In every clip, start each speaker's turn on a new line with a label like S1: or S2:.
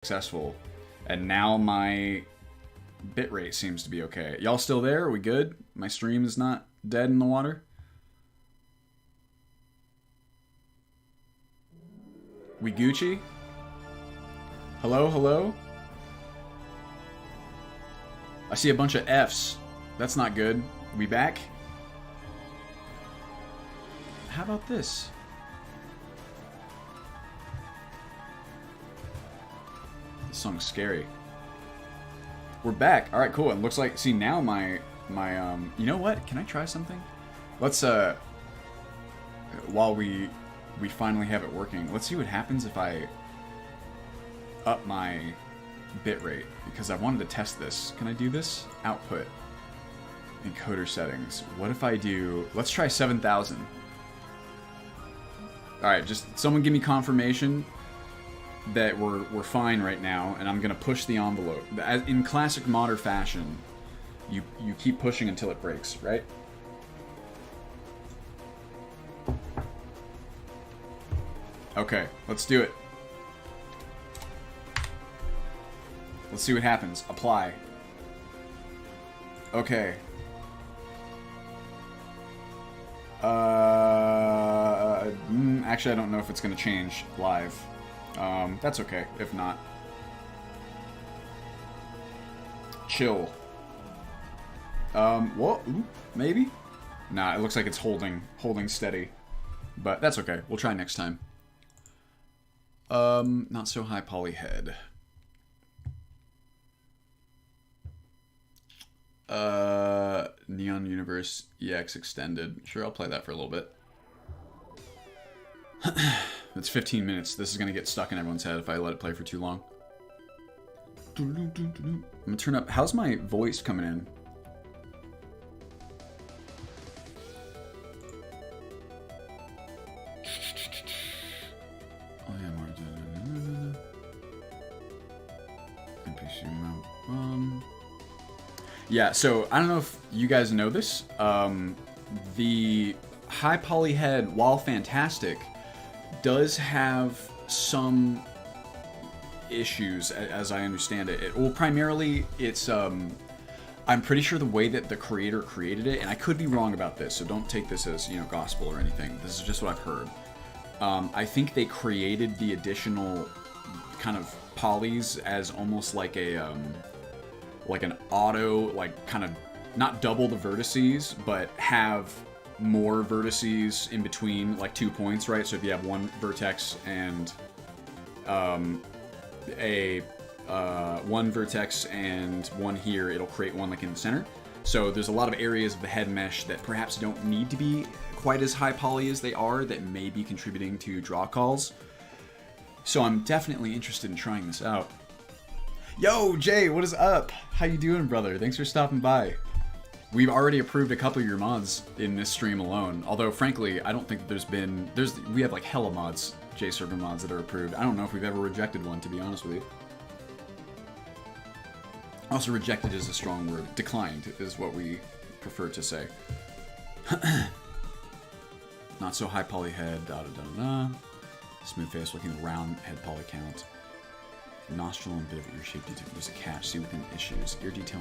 S1: successful. And now my bitrate seems to be okay. Y'all still there? Are we good? My stream is not dead in the water? We Gucci? Hello, hello? I see a bunch of Fs. That's not good. We back? How about this? This song's scary. We're back. All right, cool. It looks like, see now my you know what? Can I try something? Let's while we finally have it working, let's see what happens if I up my bitrate, because I wanted to test this. Can I do this? Output. Encoder settings. What if I do, let's try 7,000. Alright, just someone give me confirmation that we're fine right now, and I'm gonna push the envelope. In classic modder fashion, you keep pushing until it breaks, right? Okay, let's do it. Let's see what happens. Apply. Okay. Actually, I don't know if it's going to change live. That's okay, if not. Chill. What? Ooh, maybe? Nah, it looks like it's holding steady. But that's okay. We'll try next time. Not so high poly head. Neon Universe EX Extended. Sure, I'll play that for a little bit. It's 15 minutes. This is gonna get stuck in everyone's head if I let it play for too long. I'm gonna turn up. How's my voice coming in? Oh yeah, more. Yeah, so I don't know if you guys know this. The high poly head, while fantastic, does have some issues, as I understand it. Well, primarily, it's I'm pretty sure the way that the creator created it, and I could be wrong about this, so don't take this as, you know, gospel or anything. This is just what I've heard. I think they created the additional kind of polys as almost like a like an auto, like kind of not double the vertices, but have more vertices in between, like 2 points, right? So if you have one vertex and one vertex and one here, it'll create one like in the center. So there's a lot of areas of the head mesh that perhaps don't need to be quite as high poly as they are, that may be contributing to draw calls. So I'm definitely interested in trying this out. Yo, Jay, what is up? How you doing, brother? Thanks for stopping by. We've already approved a couple of your mods in this stream alone. Although, frankly, I don't think that we have like hella mods, J-Server mods that are approved. I don't know if we've ever rejected one, to be honest with you. Also, rejected is a strong word. Declined is what we prefer to say. Not so high poly head, da-da-da-da. Smooth face, looking round head poly count. Nostril and bit of ear shape detail. Use a catch. See within issues. Ear detail.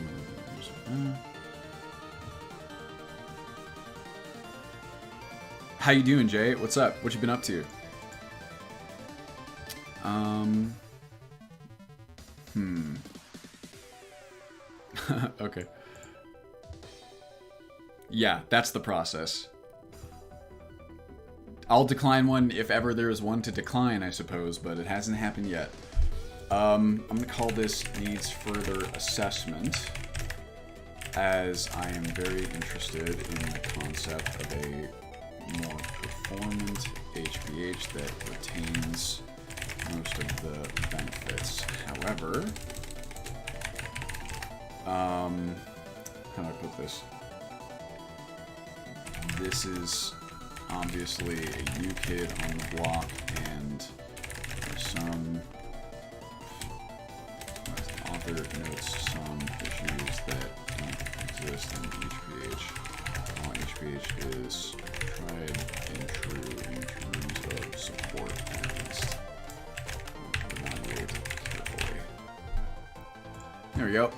S1: How you doing, Jay? What's up? What you been up to? Okay. Yeah, that's the process. I'll decline one if ever there is one to decline, I suppose, but it hasn't happened yet. I'm gonna call this needs further assessment, as I am very interested in the concept of a more performant HPH that retains most of the benefits. However, how do I put this? This is obviously a new kid on the block, and there's some author notes some issues that don't exist in HPH. While HPH is tried and true in terms of support, at least. Evaluate carefully. There we go.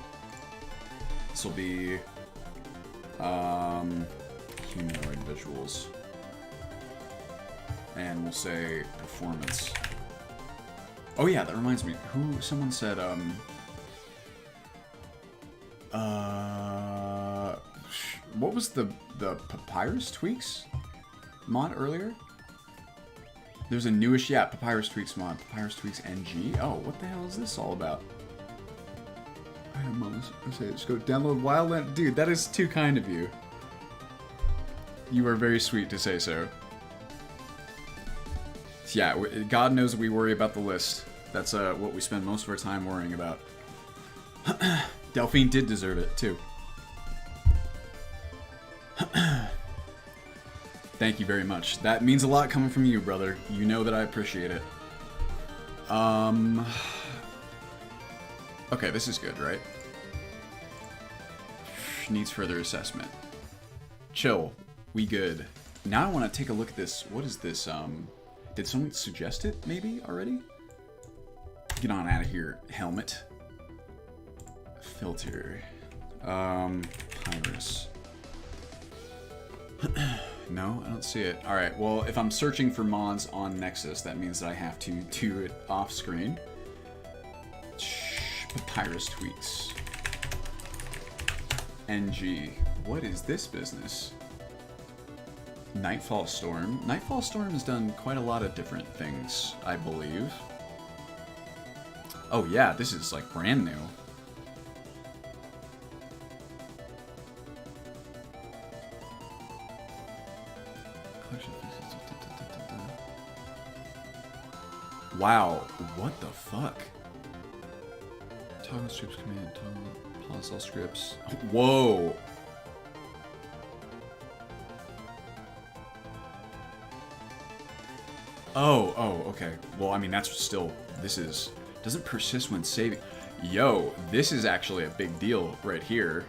S1: This will be humanoid visuals. And we'll say performance. Oh yeah, that reminds me. Someone said, what was the Papyrus tweaks mod earlier? There's a newish, yeah, Papyrus tweaks mod. Papyrus tweaks NG. Oh, what the hell is this all about? Let's go download Wildlander. Dude, that is too kind of you. You are very sweet to say so. Yeah, God knows we worry about the list. That's what we spend most of our time worrying about. Delphine did deserve it, too. Thank you very much. That means a lot coming from you, brother. You know that I appreciate it. Okay, this is good, right? Needs further assessment. Chill. We good. Now I want to take a look at this. What is this? Did someone suggest it, maybe, already? Get on out of here, helmet. Filter. Papyrus. No, I don't see it. Alright, well, if I'm searching for mods on Nexus, that means that I have to do it off-screen. Papyrus tweaks. NG. What is this business? Nightfall Storm. Nightfall Storm has done quite a lot of different things, I believe. Oh yeah, this is like brand new. Wow, what the fuck? Toggle scripts command, toggle, pause all scripts. Whoa! Oh, okay. Well, I mean, that's still, this is, doesn't persist when saving. Yo, this is actually a big deal right here.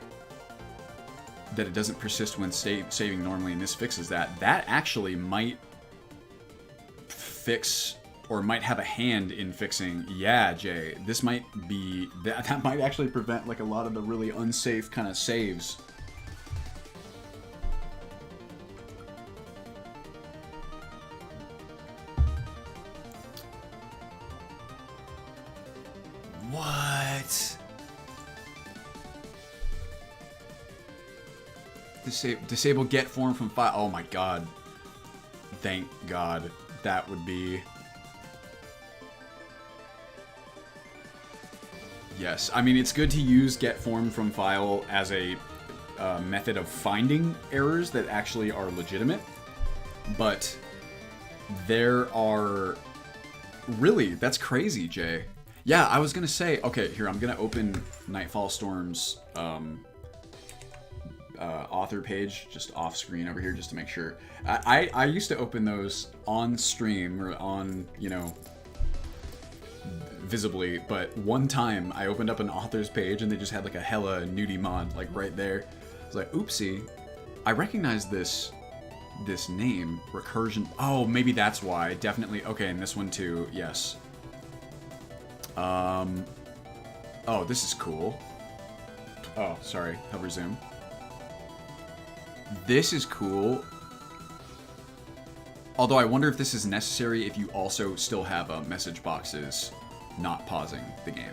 S1: That it doesn't persist when saving normally, and this fixes that. That actually might fix, or might have a hand in fixing, yeah, Jay, this might be, that might actually prevent like a lot of the really unsafe kind of saves. What? Disable get form from file. Oh my god. Thank god. That would be... Yes. I mean, it's good to use get form from file as a method of finding errors that actually are legitimate. But there are... Really? That's crazy, Jay. Yeah, I was gonna say... Okay, here, I'm gonna open Nightfall Storm's... author page just off screen over here just to make sure. I used to open those on stream or on, you know, visibly, but one time I opened up an author's page and they just had like a hella nudie mod like right there. I was like, oopsie, I recognize this name, Recursion. Oh, maybe that's why. Definitely. Okay, and this one too. Yes. Oh, this is cool. Oh, sorry. Hover zoom. This is cool. Although I wonder if this is necessary if you also still have message boxes not pausing the game.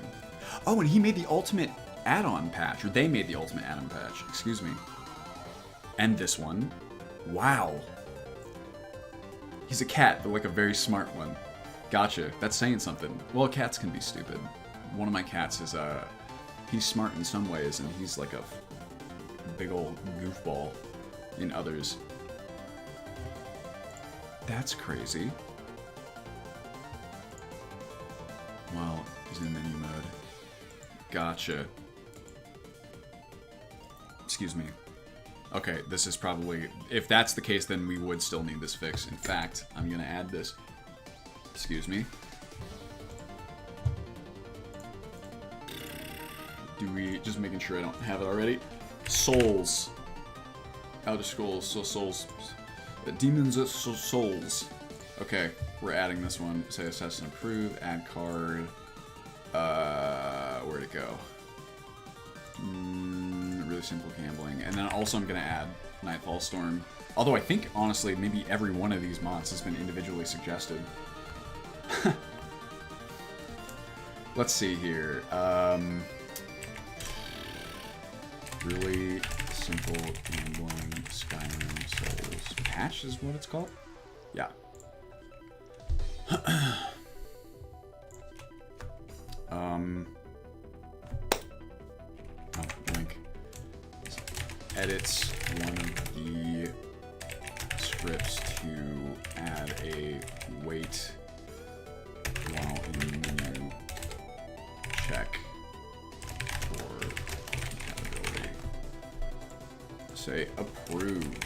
S1: Oh, and he made the ultimate add-on patch, or they made the ultimate add-on patch, excuse me. And this one. Wow. He's a cat, but like a very smart one. Gotcha. That's saying something. Well, cats can be stupid. One of my cats is, he's smart in some ways, and he's like a big old goofball in others. That's crazy. Well, he's in menu mode. Gotcha. Excuse me. Okay, this is probably... If that's the case, then we would still need this fix. In fact, I'm gonna add this. Excuse me. Do we... Just making sure I don't have it already. Souls. Outer Scrolls, so Souls. Demons of Souls. Okay, we're adding this one. Say assess and approve, add card. Where'd it go? really simple gambling. And then also I'm going to add Nightfall Storm. Although I think, honestly, maybe every one of these mods has been individually suggested. Let's see here. Really simple gambling Skyrim Souls patch is what it's called? Yeah. Link. Edits one of the scripts to add a wait while in menu check for compatibility. Say approved.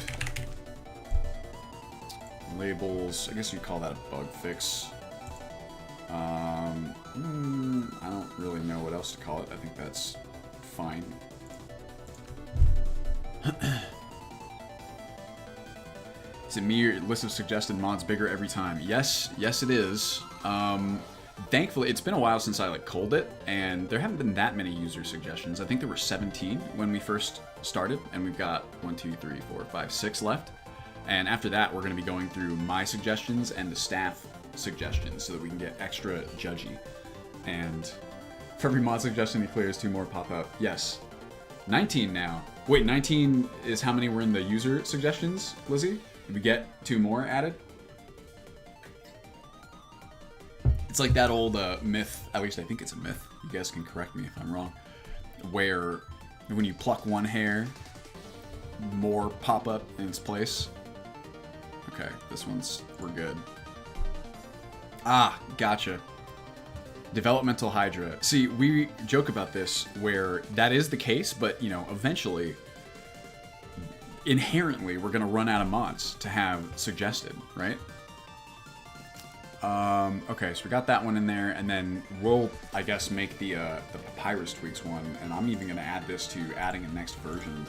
S1: Labels, I guess you'd call that a bug fix. I don't really know what else to call it. I think that's fine. Is it me or list of suggested mods bigger every time? Yes, it is. Thankfully, it's been a while since I culled it, and there haven't been that many user suggestions. I think there were 17 when we first started, and we've got 1, 2, 3, 4, 5, 6 left. And after that, we're going to be going through my suggestions and the staff suggestions so that we can get extra judgy. And for every mod suggestion he clears, 2 more pop up. Yes. 19 now. Wait, 19 is how many were in the user suggestions, Lizzie? Did we get 2 more added? It's like that old myth, at least I think it's a myth, you guys can correct me if I'm wrong, where when you pluck one hair, more pop up in its place. Okay, this one's, we're good. Ah, gotcha. Developmental Hydra. See, we joke about this where that is the case, but, you know, eventually, inherently, we're going to run out of mods to have suggested, right? Okay, so we got that one in there, and then we'll, I guess, make the Papyrus Tweaks one, and I'm even going to add this to adding a next version.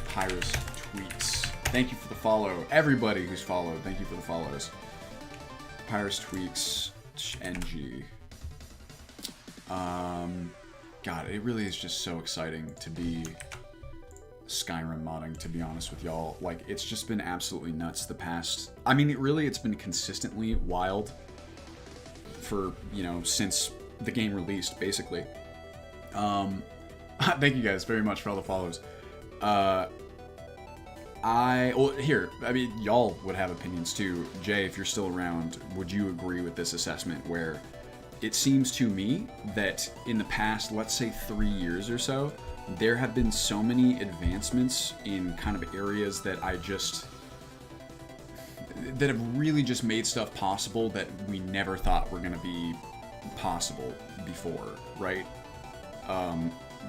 S1: Papyrus Tweaks. Thank you for the follow. Everybody who's followed, thank you for the follows. Papyrus Tweaks NG. God, it really is just so exciting to be Skyrim modding, to be honest with y'all. Like, it's just been absolutely nuts the past... I mean, it's been consistently wild for, you know, since the game released, basically. Thank you guys very much for all the follows. Well, here, I mean, y'all would have opinions too. Jay, if you're still around, would you agree with this assessment where it seems to me that in the past, let's say 3 years or so, there have been so many advancements in kind of areas that that have really just made stuff possible that we never thought were going to be possible before, right?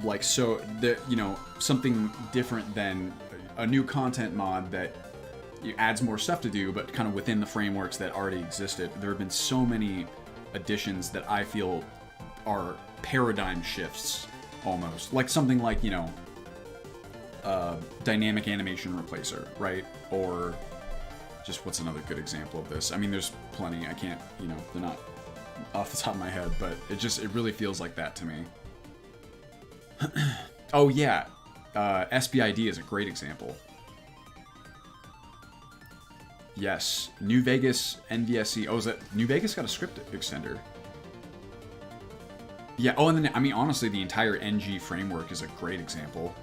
S1: Like, so that, you know, something different than a new content mod that adds more stuff to do, but kind of within the frameworks that already existed. There have been so many additions that I feel are paradigm shifts, almost. Like something like, you know, dynamic animation replacer, right? Or just what's another good example of this? I mean, there's plenty. I can't, you know, they're not off the top of my head, but it really feels like that to me. Oh yeah, SBID is a great example. Yes, New Vegas NVSC. Oh, is that New Vegas got a script extender? Yeah. Oh, and then I mean, honestly, the entire NG framework is a great example.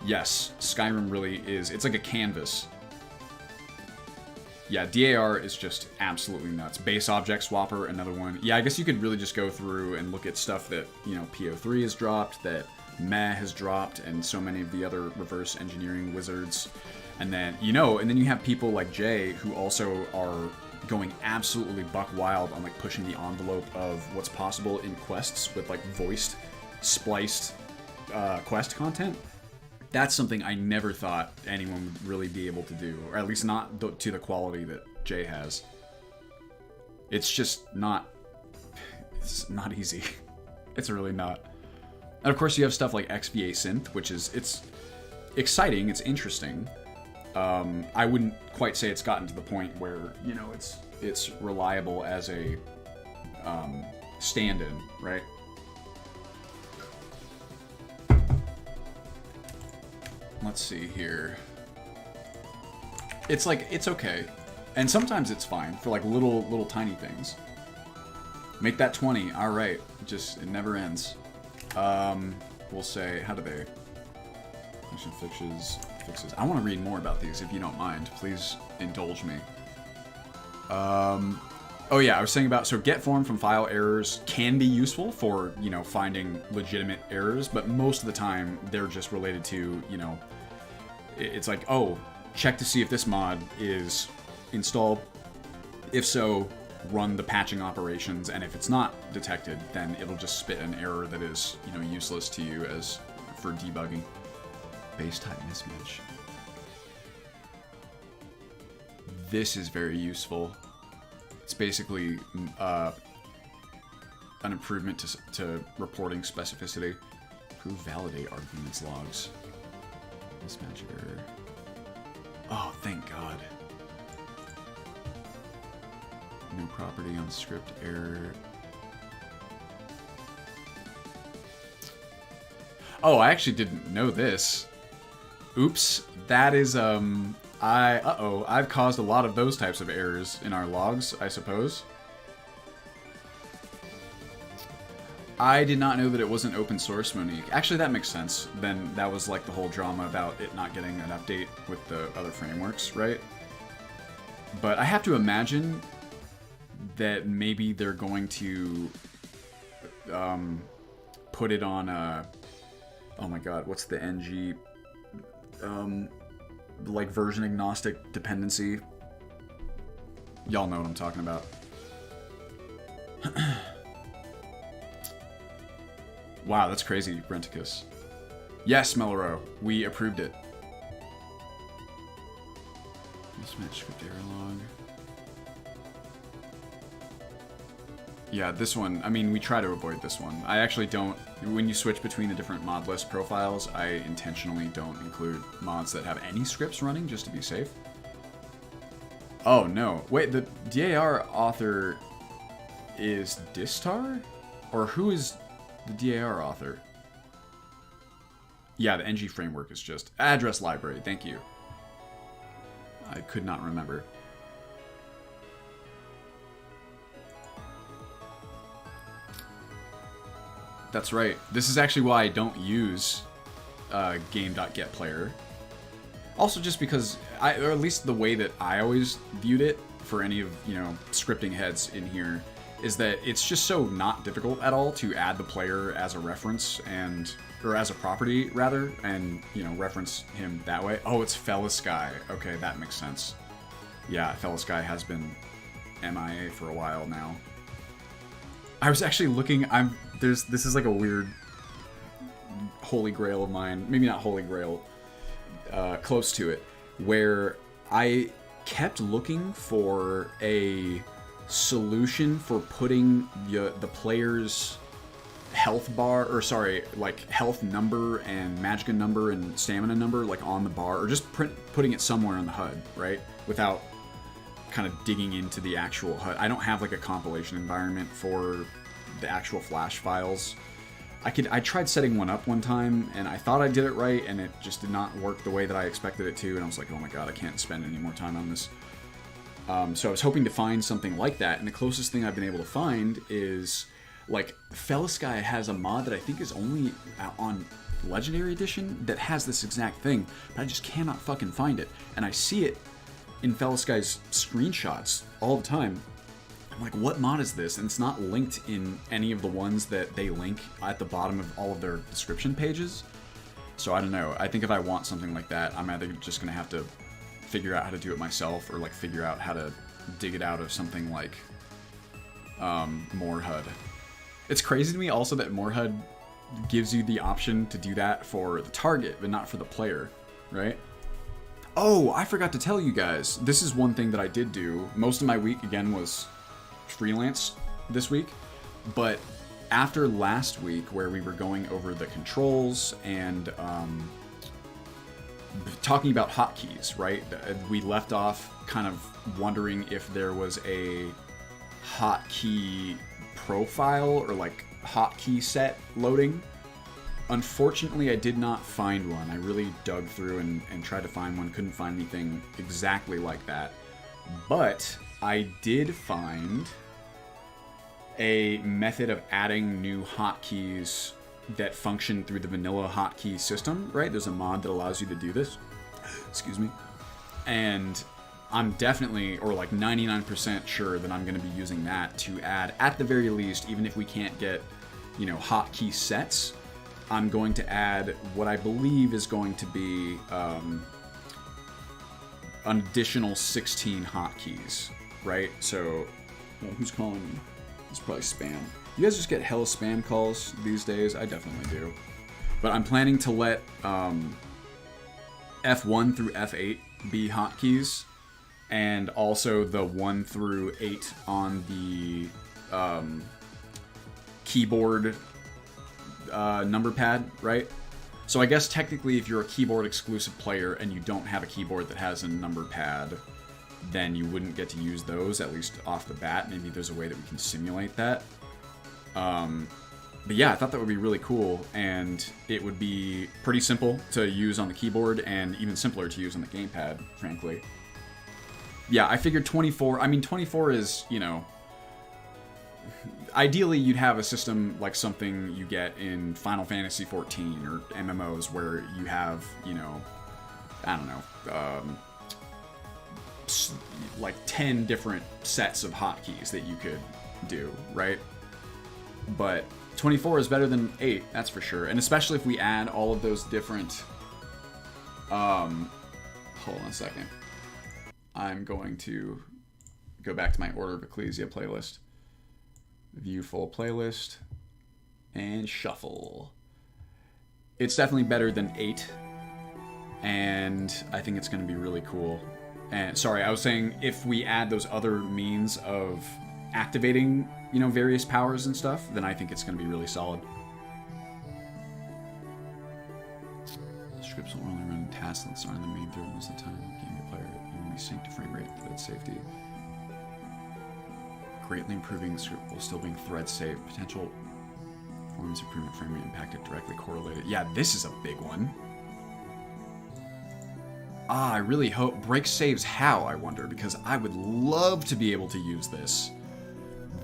S1: Yes, Skyrim really is. It's like a canvas. Yeah, DAR is just absolutely nuts. Base object swapper, another one. Yeah, I guess you could really just go through and look at stuff that, you know, PO3 has dropped, that Meh has dropped, and so many of the other reverse engineering wizards. And then, you know, and then you have people like Jay who also are going absolutely buck wild on, like, pushing the envelope of what's possible in quests with, like, voiced, spliced quest content. That's something I never thought anyone would really be able to do, or at least not to the quality that Jay has. It's just not... It's not easy. It's really not. And of course you have stuff like XVA Synth, which is... It's exciting, it's interesting. I wouldn't quite say it's gotten to the point where, you know, it's reliable as a stand-in, right? Let's see here. It's like, it's okay. And sometimes it's fine for like little tiny things. Make that 20. All right. Just, it never ends. We'll say, how do they? Function fixes. I want to read more about these if you don't mind. Please indulge me. Oh yeah, I was saying about, so get form from file errors can be useful for, you know, finding legitimate errors, but most of the time they're just related to, you know, it's like, oh, check to see if this mod is installed. If so, run the patching operations, and if it's not detected, then it'll just spit an error that is, you know, useless to you as for debugging. Base type mismatch. This is very useful. It's basically an improvement to reporting specificity. Prove validate arguments logs. Mismatch error. Oh, thank God. No property on script error. Oh, I actually didn't know this. Oops, that is, I've caused a lot of those types of errors in our logs, I suppose. I did not know that it wasn't open source, Monique. Actually, that makes sense. Then that was like the whole drama about it not getting an update with the other frameworks, right? But I have to imagine that maybe they're going to put it on oh my god, what's the ng like version agnostic dependency. Y'all know what I'm talking about. Wow, that's crazy, Brenticus. Yes, Meloro, we approved it. Mismatch script error log. Yeah, this one, I mean, we try to avoid this one. I actually don't, when you switch between the different mod list profiles, I intentionally don't include mods that have any scripts running just to be safe. Oh no, wait, the DAR author is Distar? Or who is the DAR author? Yeah, the NG framework is just address library, thank you. I could not remember. That's right. This is actually why I don't use game.getPlayer. Also just because, or at least the way that I always viewed it for any of, you know, scripting heads in here, is that it's just so not difficult at all to add the player as a reference and, or as a property rather, and, you know, reference him that way. Oh, it's Fellasky. Okay, that makes sense. Yeah, Fellasky has been MIA for a while now. I was actually looking, this is like a weird holy grail of mine, maybe not holy grail, close to it, where I kept looking for a solution for putting the player's health bar, or sorry, like health number and magicka number and stamina number like on the bar, or just putting it somewhere on the HUD, right? Without kind of digging into the actual HUD. I don't have like a compilation environment for the actual Flash files. I tried setting one up one time and I thought I did it right and it just did not work the way that I expected it to, and I was like, oh my god, I can't spend any more time on this. So I was hoping to find something like that, and the closest thing I've been able to find is like Fellasky has a mod that I think is only on Legendary Edition that has this exact thing, but I just cannot fucking find it. And I see it in Fellasky's screenshots all the time. I'm like, what mod is this? And it's not linked in any of the ones that they link at the bottom of all of their description pages. So I don't know. I think if I want something like that, I'm either just gonna have to figure out how to do it myself, or like figure out how to dig it out of something like MoreHUD. It's crazy to me also that MoreHUD gives you the option to do that for the target, but not for the player, right? Oh, I forgot to tell you guys. This is one thing that I did do. Most of my week, again, was freelance this week. But after last week, where we were going over the controls and talking about hotkeys, right? We left off kind of wondering if there was a hotkey profile or like hotkey set loading. Unfortunately, I did not find one. I really dug through and tried to find one. Couldn't find anything exactly like that. But I did find a method of adding new hotkeys that function through the vanilla hotkey system, right? There's a mod that allows you to do this. Excuse me. And I'm definitely, or like 99% sure that I'm going to be using that to add, at the very least, even if we can't get, you know, hotkey sets, I'm going to add what I believe is going to be an additional 16 hotkeys, right? So, who's calling me? It's probably spam. You guys just get hella spam calls these days? I definitely do. But I'm planning to let F1 through F8 be hotkeys, and also the 1 through 8 on the keyboard number pad, right? So I guess technically if you're a keyboard exclusive player and you don't have a keyboard that has a number pad, then you wouldn't get to use those, at least off the bat. Maybe there's a way that we can simulate that. But yeah, I thought that would be really cool, and it would be pretty simple to use on the keyboard and even simpler to use on the gamepad, frankly. Yeah, I figured 24, I mean 24 is, you know, ideally you'd have a system like something you get in Final Fantasy XIV or MMOs where you have, you know, I don't know, like 10 different sets of hotkeys that you could do, right? But 24 is better than 8, that's for sure. And especially if we add all of those different... hold on a second. I'm going to go back to my Order of Ecclesia playlist. View full playlist. And shuffle. It's definitely better than 8. And I think it's going to be really cool. And sorry, I was saying if we add those other means of activating, you know, various powers and stuff, then I think it's going to be really solid. Scripts will only run tasks that aren't the main thread most of the time. Game player even resync to frame rate for that safety. Greatly improving the script while still being thread safe. Potential performance improvement frame rate impacted directly correlated. Yeah, this is a big one. Ah, I really hope... Break saves how, I wonder, because I would love to be able to use this.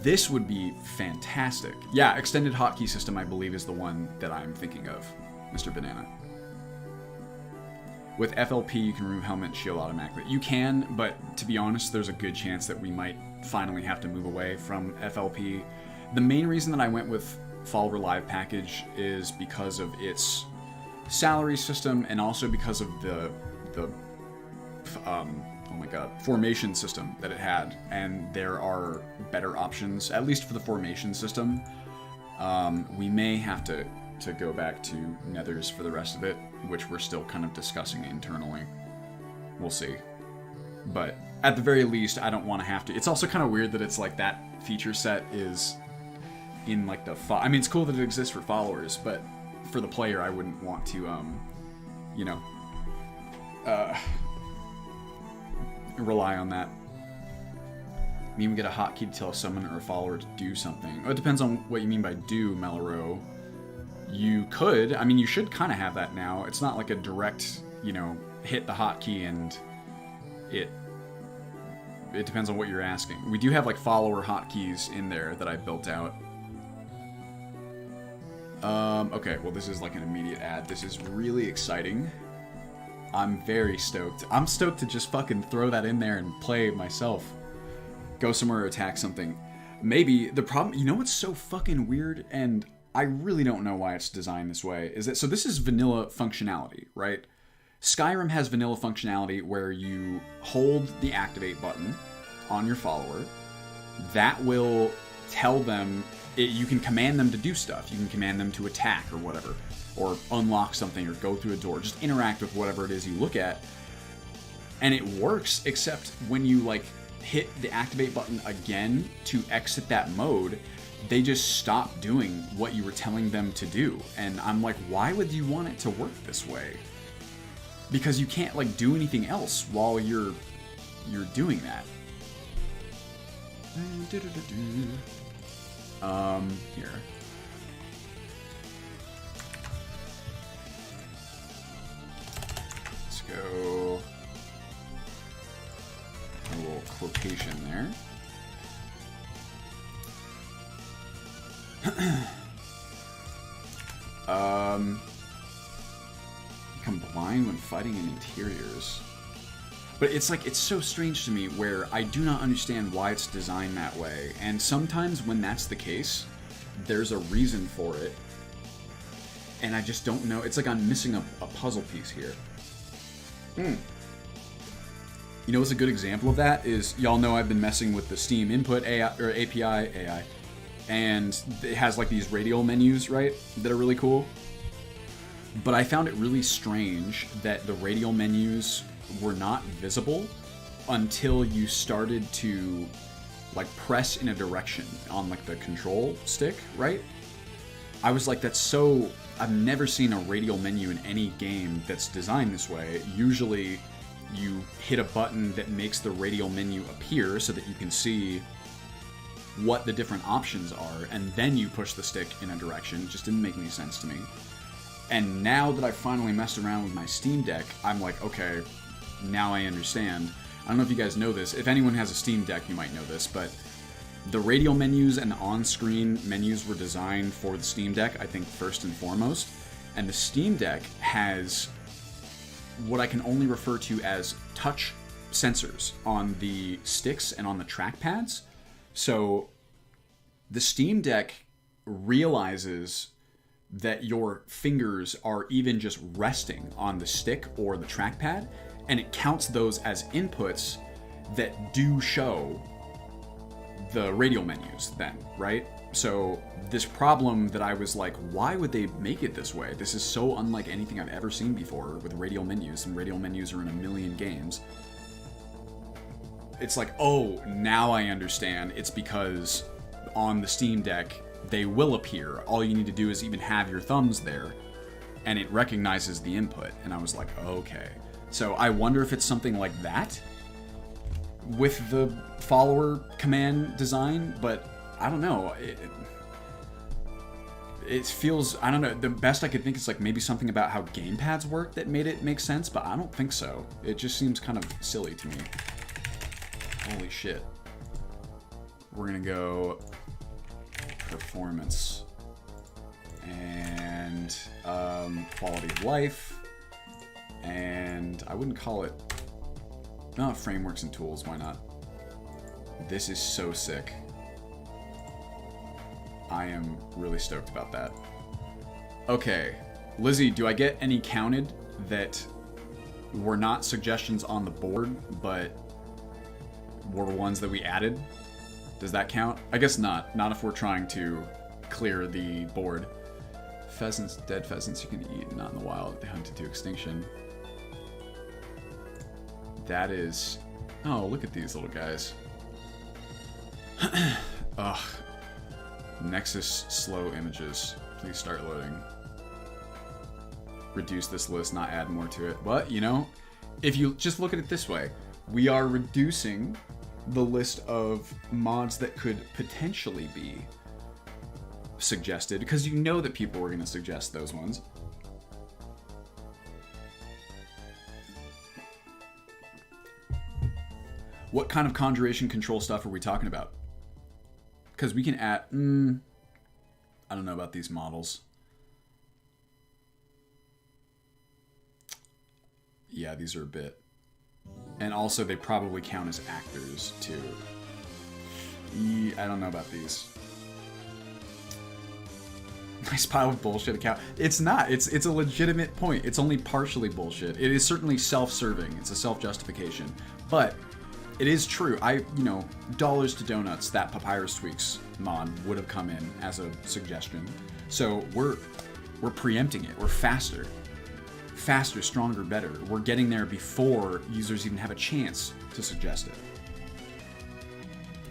S1: This would be fantastic. Yeah, extended hotkey system, I believe, is the one that I'm thinking of, Mr. Banana. With FLP, you can remove helmet and shield automatically. You can, but to be honest, there's a good chance that we might finally have to move away from FLP. The main reason that I went with Follower Live package is because of its salary system, and also because of the oh my god, formation system that it had. And there are better options, at least for the formation system. We may have to go back to Nethers for the rest of it, which we're still kind of discussing internally. We'll see. But at the very least, I don't want to have to. It's also kind of weird that it's like that feature set is in like the... I mean, it's cool that it exists for followers, but for the player, I wouldn't want to, you know, rely on that. You even get a hotkey to tell a summoner or a follower to do something. Oh, it depends on what you mean by do, Meloro. You could, I mean, you should kind of have that now. It's not like a direct, you know, hit the hotkey and it depends on what you're asking. We do have like follower hotkeys in there that I built out. Okay, well this is like an immediate ad. This is really exciting. I'm very stoked. I'm stoked to just fucking throw that in there and play myself. Go somewhere or attack something. Maybe the problem, you know what's so fucking weird, and I really don't know why it's designed this way, is that, so this is vanilla functionality, right? Skyrim has vanilla functionality where you hold the activate button on your follower. That will tell them, you can command them to do stuff. You can command them to attack or whatever, or unlock something or go through a door. Just interact with whatever it is you look at. And it works, except when you like hit the activate button again to exit that mode, they just stop doing what you were telling them to do. And I'm like, why would you want it to work this way? Because you can't like do anything else while you're doing that. Here. hesitation there. Become blind when fighting in interiors. But it's like, it's so strange to me where I do not understand why it's designed that way. And sometimes when that's the case, there's a reason for it. And I just don't know. It's like I'm missing a puzzle piece here. You know what's a good example of that is, y'all know I've been messing with the Steam Input AI, or API, and it has like these radial menus, right, that are really cool. But I found it really strange that the radial menus were not visible until you started to like press in a direction on like the control stick, right? I was like, that's so... I've never seen a radial menu in any game that's designed this way. Usually you hit a button that makes the radial menu appear so that you can see what the different options are, and then you push the stick in a direction. It just didn't make any sense to me. And now that I've finally messed around with my Steam Deck, I'm like, okay, now I understand. I don't know if you guys know this. If anyone has a Steam Deck, you might know this, but the radial menus and the on-screen menus were designed for the Steam Deck, I think, first and foremost. And the Steam Deck has what I can only refer to as touch sensors on the sticks and on the trackpads. So the Steam Deck realizes that your fingers are even just resting on the stick or the trackpad, and it counts those as inputs that do show the radial menus then, right? So this problem that I was like, why would they make it this way? This is so unlike anything I've ever seen before with radial menus, and radial menus are in a million games. It's like, oh, now I understand. It's because on the Steam Deck, they will appear. All you need to do is even have your thumbs there, and it recognizes the input. And I was like, okay. So I wonder if it's something like that with the follower command design, but I don't know. It feels, I don't know, the best I could think is like maybe something about how gamepads work that made it make sense, but I don't think so. It just seems kind of silly to me. Holy shit. We're gonna go performance and quality of life, and I wouldn't call it, no, frameworks and tools, why not? This is so sick. I am really stoked about that. Okay, Lizzie, do I get any counted that were not suggestions on the board, but were ones that we added? Does that count? I guess not. Not if we're trying to clear the board. Pheasants, dead pheasants you can eat, not in the wild. They hunted to extinction. That is... Oh, look at these little guys. Ugh. Nexus slow images. Please start loading. Reduce this list, not add more to it. But, you know, if you just look at it this way, we are reducing the list of mods that could potentially be suggested, because you know that people were going to suggest those ones. What kind of conjuration control stuff are we talking about? Because we can add... I don't know about these models. Yeah, these are a bit... And also, they probably count as actors, too. I don't know about these. Nice pile of bullshit account. It's not. It's a legitimate point. It's only partially bullshit. It is certainly self-serving. It's a self-justification. But it is true. Dollars to donuts, that Papyrus Tweaks mod would have come in as a suggestion. So we're preempting it. We're faster. Faster, stronger, better. We're getting there before users even have a chance to suggest it.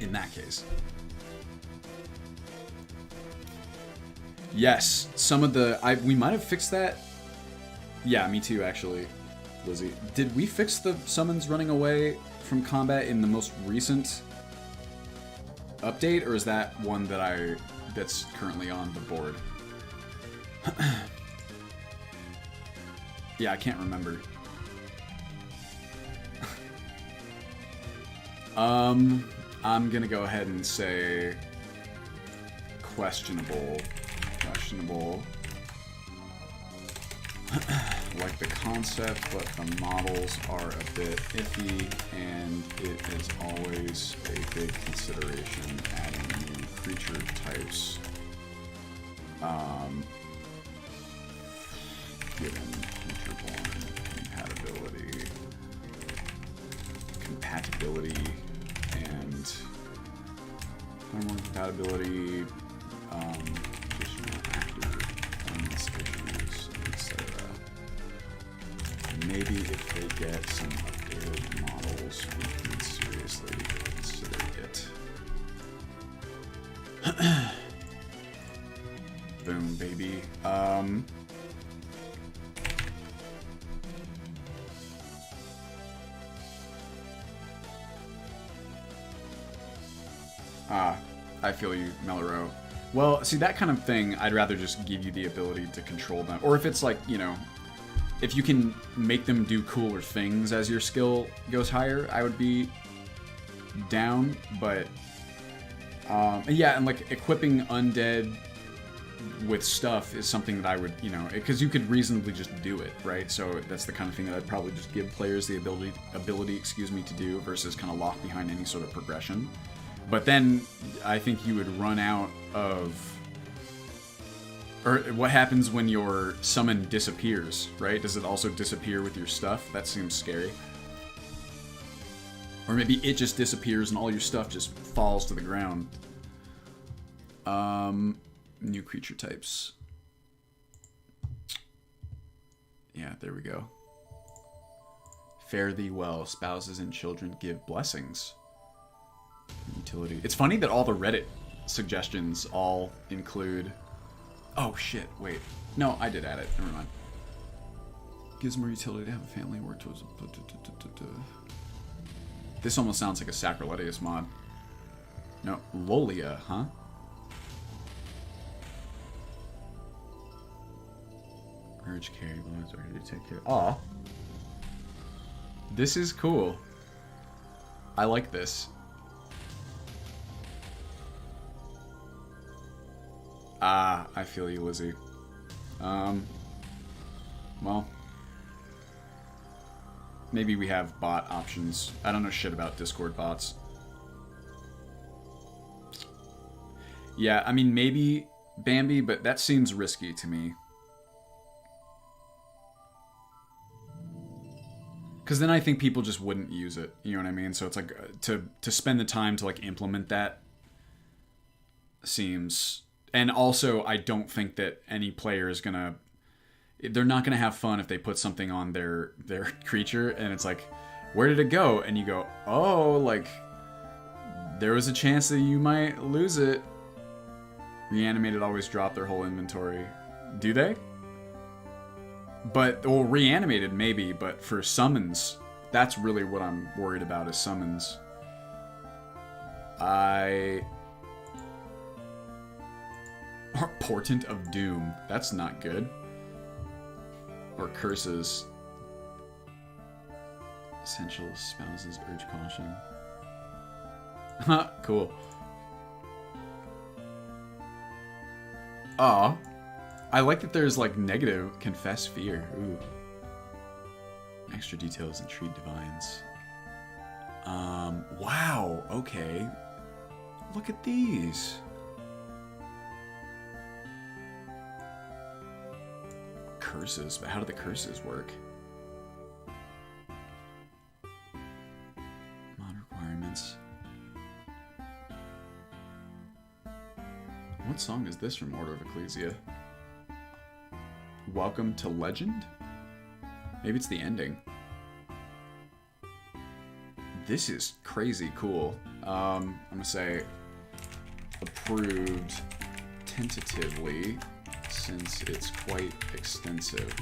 S1: In that case. Yes, some of the... we might have fixed that. Yeah, me too, actually, Lizzie. Did we fix the summons running away from combat in the most recent update, or is that one that's currently on the board? Yeah, I can't remember. I'm gonna go ahead and say questionable. Like the concept, but the models are a bit iffy, and it is always a big consideration adding new creature types. Given future-born compatibility, and normal compatibility, additional actor issues, etc. Maybe if they get some updated models, we can seriously consider it. Boom, baby. I feel you, Meloro. Well, see, that kind of thing, I'd rather just give you the ability to control them. Or if it's like, you know, if you can make them do cooler things as your skill goes higher, I would be down. But, yeah, and like equipping undead with stuff is something that I would, you know, because you could reasonably just do it, right? So that's the kind of thing that I'd probably just give players the ability, excuse me, to do versus kind of lock behind any sort of progression. But then I think you would run out of... Or what happens when your summon disappears, right? Does it also disappear with your stuff? That seems scary. Or maybe it just disappears and all your stuff just falls to the ground. New creature types. Yeah, there we go. Fare thee well. Spouses and children give blessings. Utility. It's funny that all the Reddit suggestions all include... Oh shit, wait. No, I did add it. Never mind. Gives more utility to have a family work towards... This almost sounds like a Sacrilegious mod. No, Lolia, huh? Urge carry bonds are here to take care. Aw. This is cool. I like this. Ah, I feel you, Lizzie. Well, maybe we have bot options. I don't know shit about Discord bots. Yeah, I mean, maybe Bambi, but that seems risky to me. Because then I think people just wouldn't use it. You know what I mean? So it's like, to spend the time to, like, implement that seems... And also, I don't think that any player is gonna... They're not gonna have fun if they put something on their creature, and it's like, where did it go? And you go, oh, like, there was a chance that you might lose it. Reanimated always drop their whole inventory. Do they? But, well, reanimated maybe, but for summons, that's really what I'm worried about, is summons. Or Portent of Doom. That's not good. Or Curses. Essential Spouses urge caution. Huh, cool. Aw. I like that there's, like, negative Confess Fear. Ooh. Extra details and Treat Divines. Wow, okay. Look at these. Curses, but how do the curses work? Mod requirements. What song is this from Order of Ecclesia? Welcome to Legend? Maybe it's the ending. This is crazy cool. I'm gonna say approved tentatively, since it's quite extensive,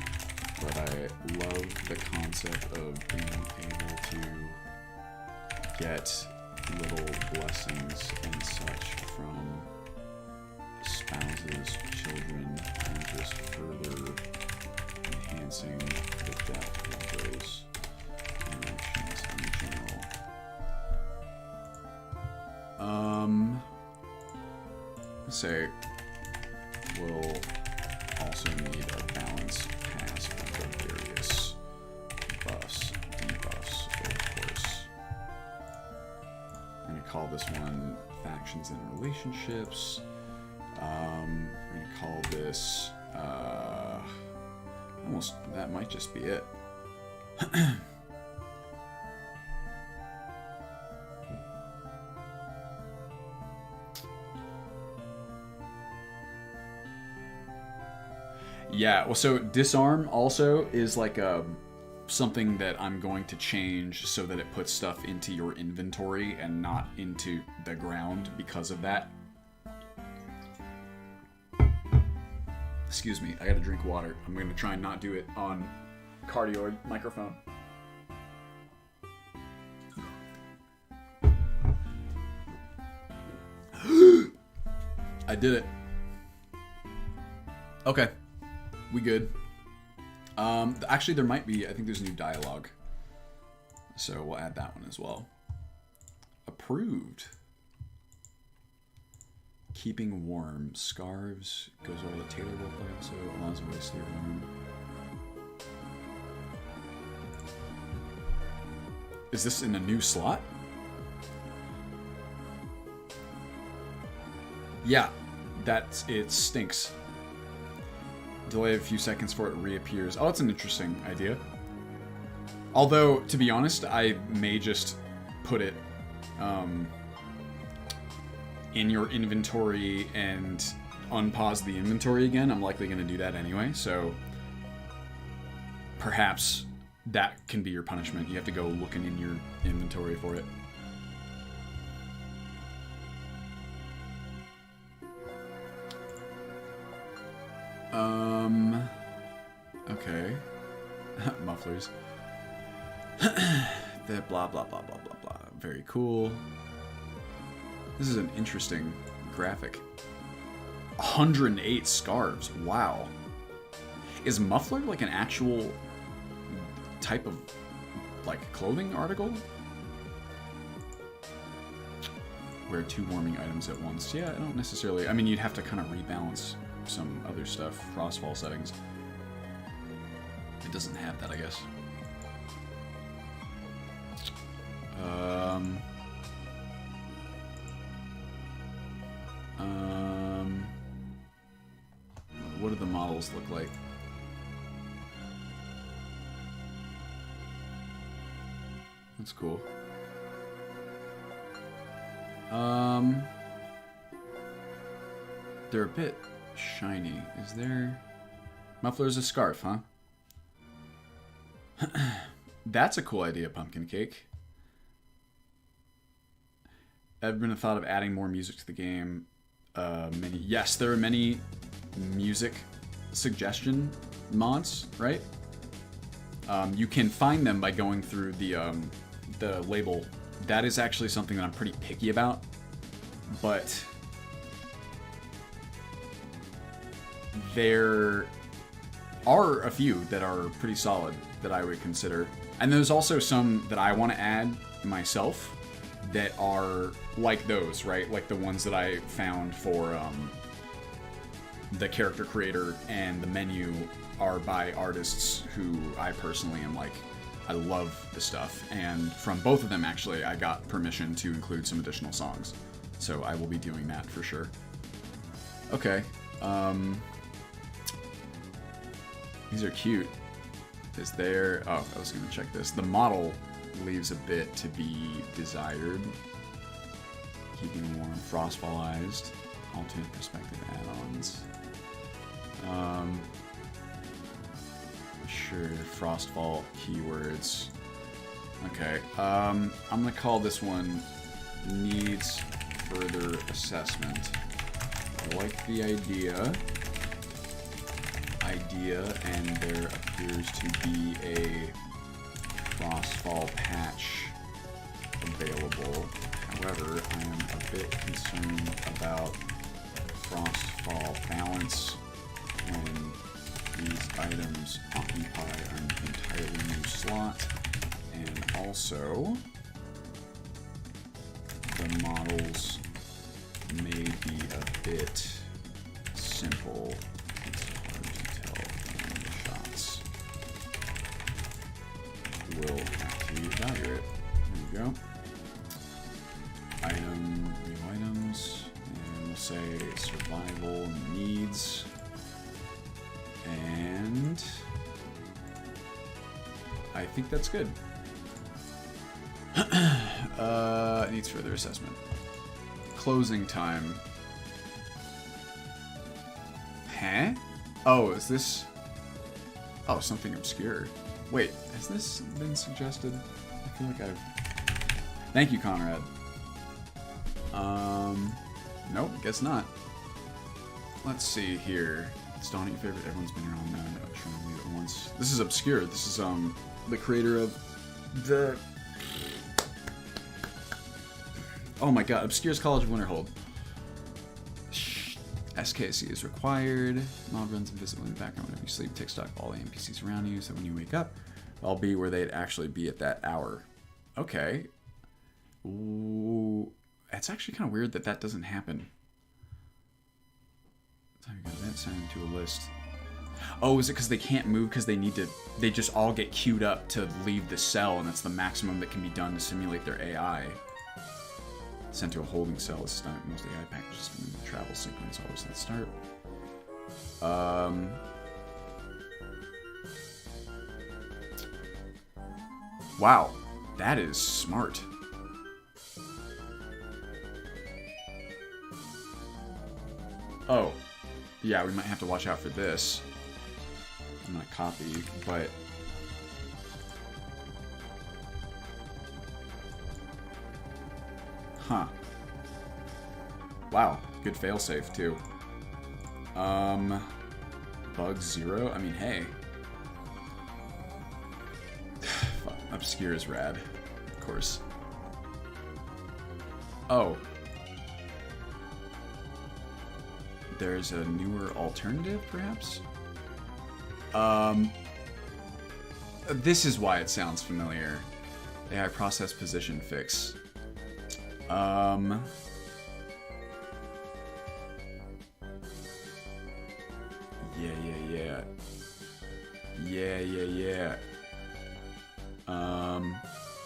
S1: but I love the concept of being able to get little blessings and such from spouses, children, and just further enhancing the depth of those emotions in general. say we'll also need a balance pass for the various buffs, debuffs, of course. I'm gonna call this one factions and relationships. I'm gonna call this almost, that might just be it. Yeah, well, so disarm also is like something that I'm going to change so that it puts stuff into your inventory and not into the ground because of that. Excuse me, I gotta drink water. I'm gonna try and not do it on cardioid microphone. I did it. Okay. We good. Actually, there might be, I think there's new dialogue. So we'll add that one as well. Approved. Keeping warm. Scarves. Goes over the tailor roleplay also. Allows me to stay warm. Is this in a new slot? Yeah. It stinks. Delay a few seconds before it reappears. Oh, that's an interesting idea. Although, to be honest, I may just put it in your inventory and unpause the inventory again. I'm likely going to do that anyway, so perhaps that can be your punishment. You have to go looking in your inventory for it. Okay. Mufflers. The blah, blah, blah, blah, blah, blah. Very cool. This is an interesting graphic. 108 scarves. Wow. Is muffler like an actual type of, like, clothing article? Wear 2 warming items at once. Yeah, I don't necessarily... I mean, you'd have to kind of rebalance some other stuff. Frostfall settings. It doesn't have that, I guess. What do the models look like? That's cool. They're a bit shiny. Is there... Muffler's a scarf, huh? That's a cool idea, Pumpkin Cake. Ever been a thought of adding more music to the game? Yes, there are many music suggestion mods, right? You can find them by going through the label. That is actually something that I'm pretty picky about, but there are a few that are pretty solid that I would consider. And there's also some that I want to add myself that are like those, right? Like the ones that I found for the character creator and the menu are by artists who I personally am like, I love the stuff. And from both of them, actually, I got permission to include some additional songs. So I will be doing that for sure. Okay. These are cute. Is there... Oh, I was going to check this. The model leaves a bit to be desired. Keeping warm, frostfallized, alternate perspective add-ons. Sure, frostfall keywords. Okay, I'm gonna call this one needs further assessment. I like the idea, and there appears to be a frostfall patch available. However, I am a bit concerned about frostfall balance when these items occupy an entirely new slot, and also the models may be a bit simple. It's hard to tell from the shots. We'll have to evaluate it. There we go. Item, new items, and we'll say survival needs. And I think that's good. Needs further assessment. Closing time. Huh? Oh, is this... Oh, something obscure. Wait, has this been suggested? I feel like I've... Thank you, Conrad. Nope, guess not. Let's see here. It's Donnie, your favorite. Everyone's been here all night. I'm trying to read it once. This is obscure. This is the creator of the... Oh my god, Obscure's College of Winterhold. SKC is required. Mod runs invisible in the background whenever you sleep. Take stock of all the NPCs around you, so when you wake up, they'll be where they'd actually be at that hour. Okay. Ooh, it's actually kind of weird that that doesn't happen. Time you got event signing to a list. Oh, is it because they can't move because they just all get queued up to leave the cell, and that's the maximum that can be done to simulate their AI. Sent to a holding cell. This is not most AI packages from the travel sequence. Always at the start. Wow, that is smart. Oh, yeah, we might have to watch out for this. I'm not copy, but... Huh. Wow, good failsafe too. Bug 0? I mean, hey. Obscure is rad, of course. Oh. There's a newer alternative, perhaps? This is why it sounds familiar. AI process position fix. Yeah.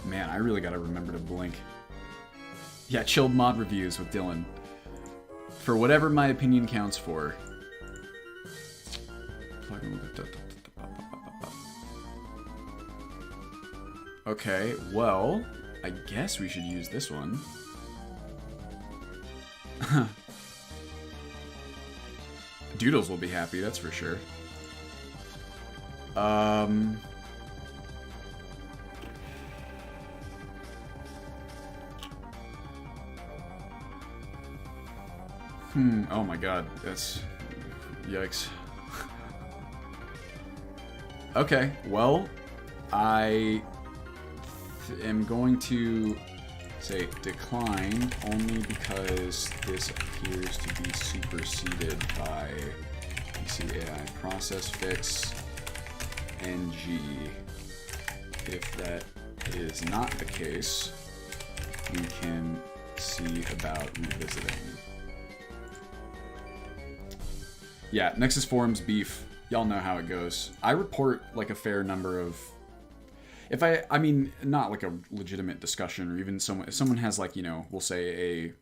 S1: Man, I really gotta remember to blink. Yeah, chilled mod reviews with Dylan. For whatever my opinion counts for. Okay, well, I guess we should use this one. Doodles will be happy, that's for sure. Oh my god, that's... Yikes. Okay, well, I am going to say decline only because this appears to be superseded by PC AI process fix NG. If that is not the case, we can see about revisiting. Yeah, Nexus Forums beef. Y'all know how it goes. I report like a fair number of... If I mean, not like a legitimate discussion or even if someone has like, you know, we'll say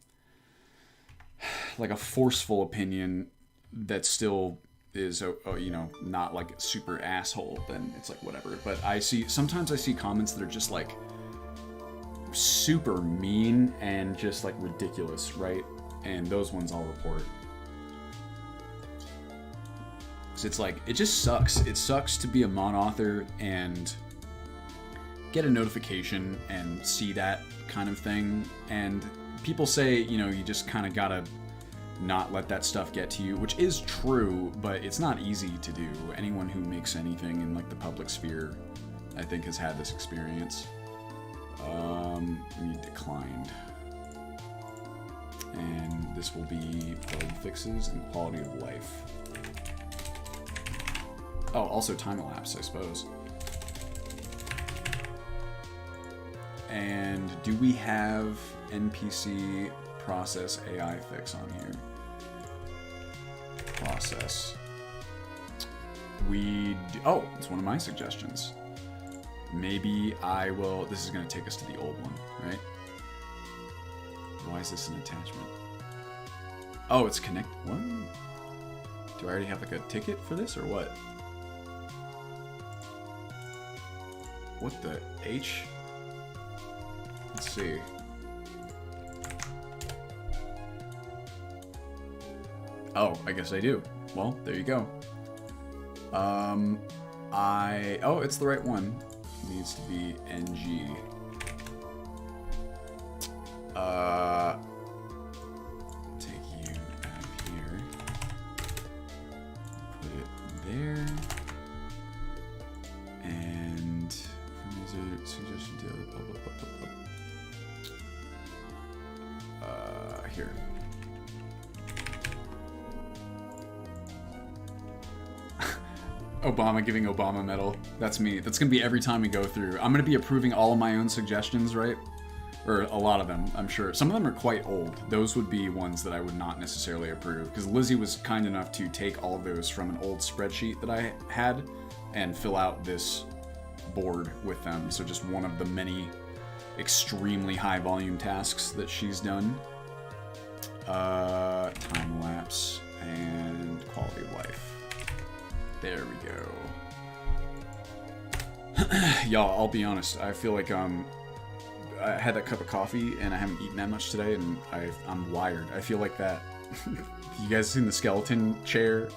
S1: like a forceful opinion that still is, you know, not like super asshole, then it's like whatever. But sometimes I see comments that are just like super mean and just like ridiculous, right? And those ones I'll report. It's like, it just sucks. It sucks to be a mod author and get a notification and see that kind of thing. And people say, you know, you just kind of gotta not let that stuff get to you, which is true, but it's not easy to do. Anyone who makes anything in like the public sphere, I think, has had this experience. We declined. And this will be bug fixes and quality of life. Oh, also time-elapse, I suppose. And do we have NPC process AI fix on here. Process. Oh, it's one of my suggestions. Maybe I will... This is going to take us to the old one, right? Why is this an attachment? Oh, it's connect... What? Do I already have like a ticket for this or what? What the H? Let's see. Oh, I guess I do. Well, there you go. Oh, it's the right one. It needs to be NG. Take you out of here. Put it there. And these are suggestions to the public. Here. Obama giving Obama medal. That's me. That's going to be every time we go through. I'm going to be approving all of my own suggestions, right? Or a lot of them, I'm sure. Some of them are quite old. Those would be ones that I would not necessarily approve. Because Lizzie was kind enough to take all of those from an old spreadsheet that I had and fill out this board with them. So just one of the many extremely high volume tasks that she's done. Time lapse and quality of life. There we go. Y'all, I'll be honest. I feel like I had that cup of coffee and I haven't eaten that much today, and I'm wired. I feel like that. You guys seen the skeleton chair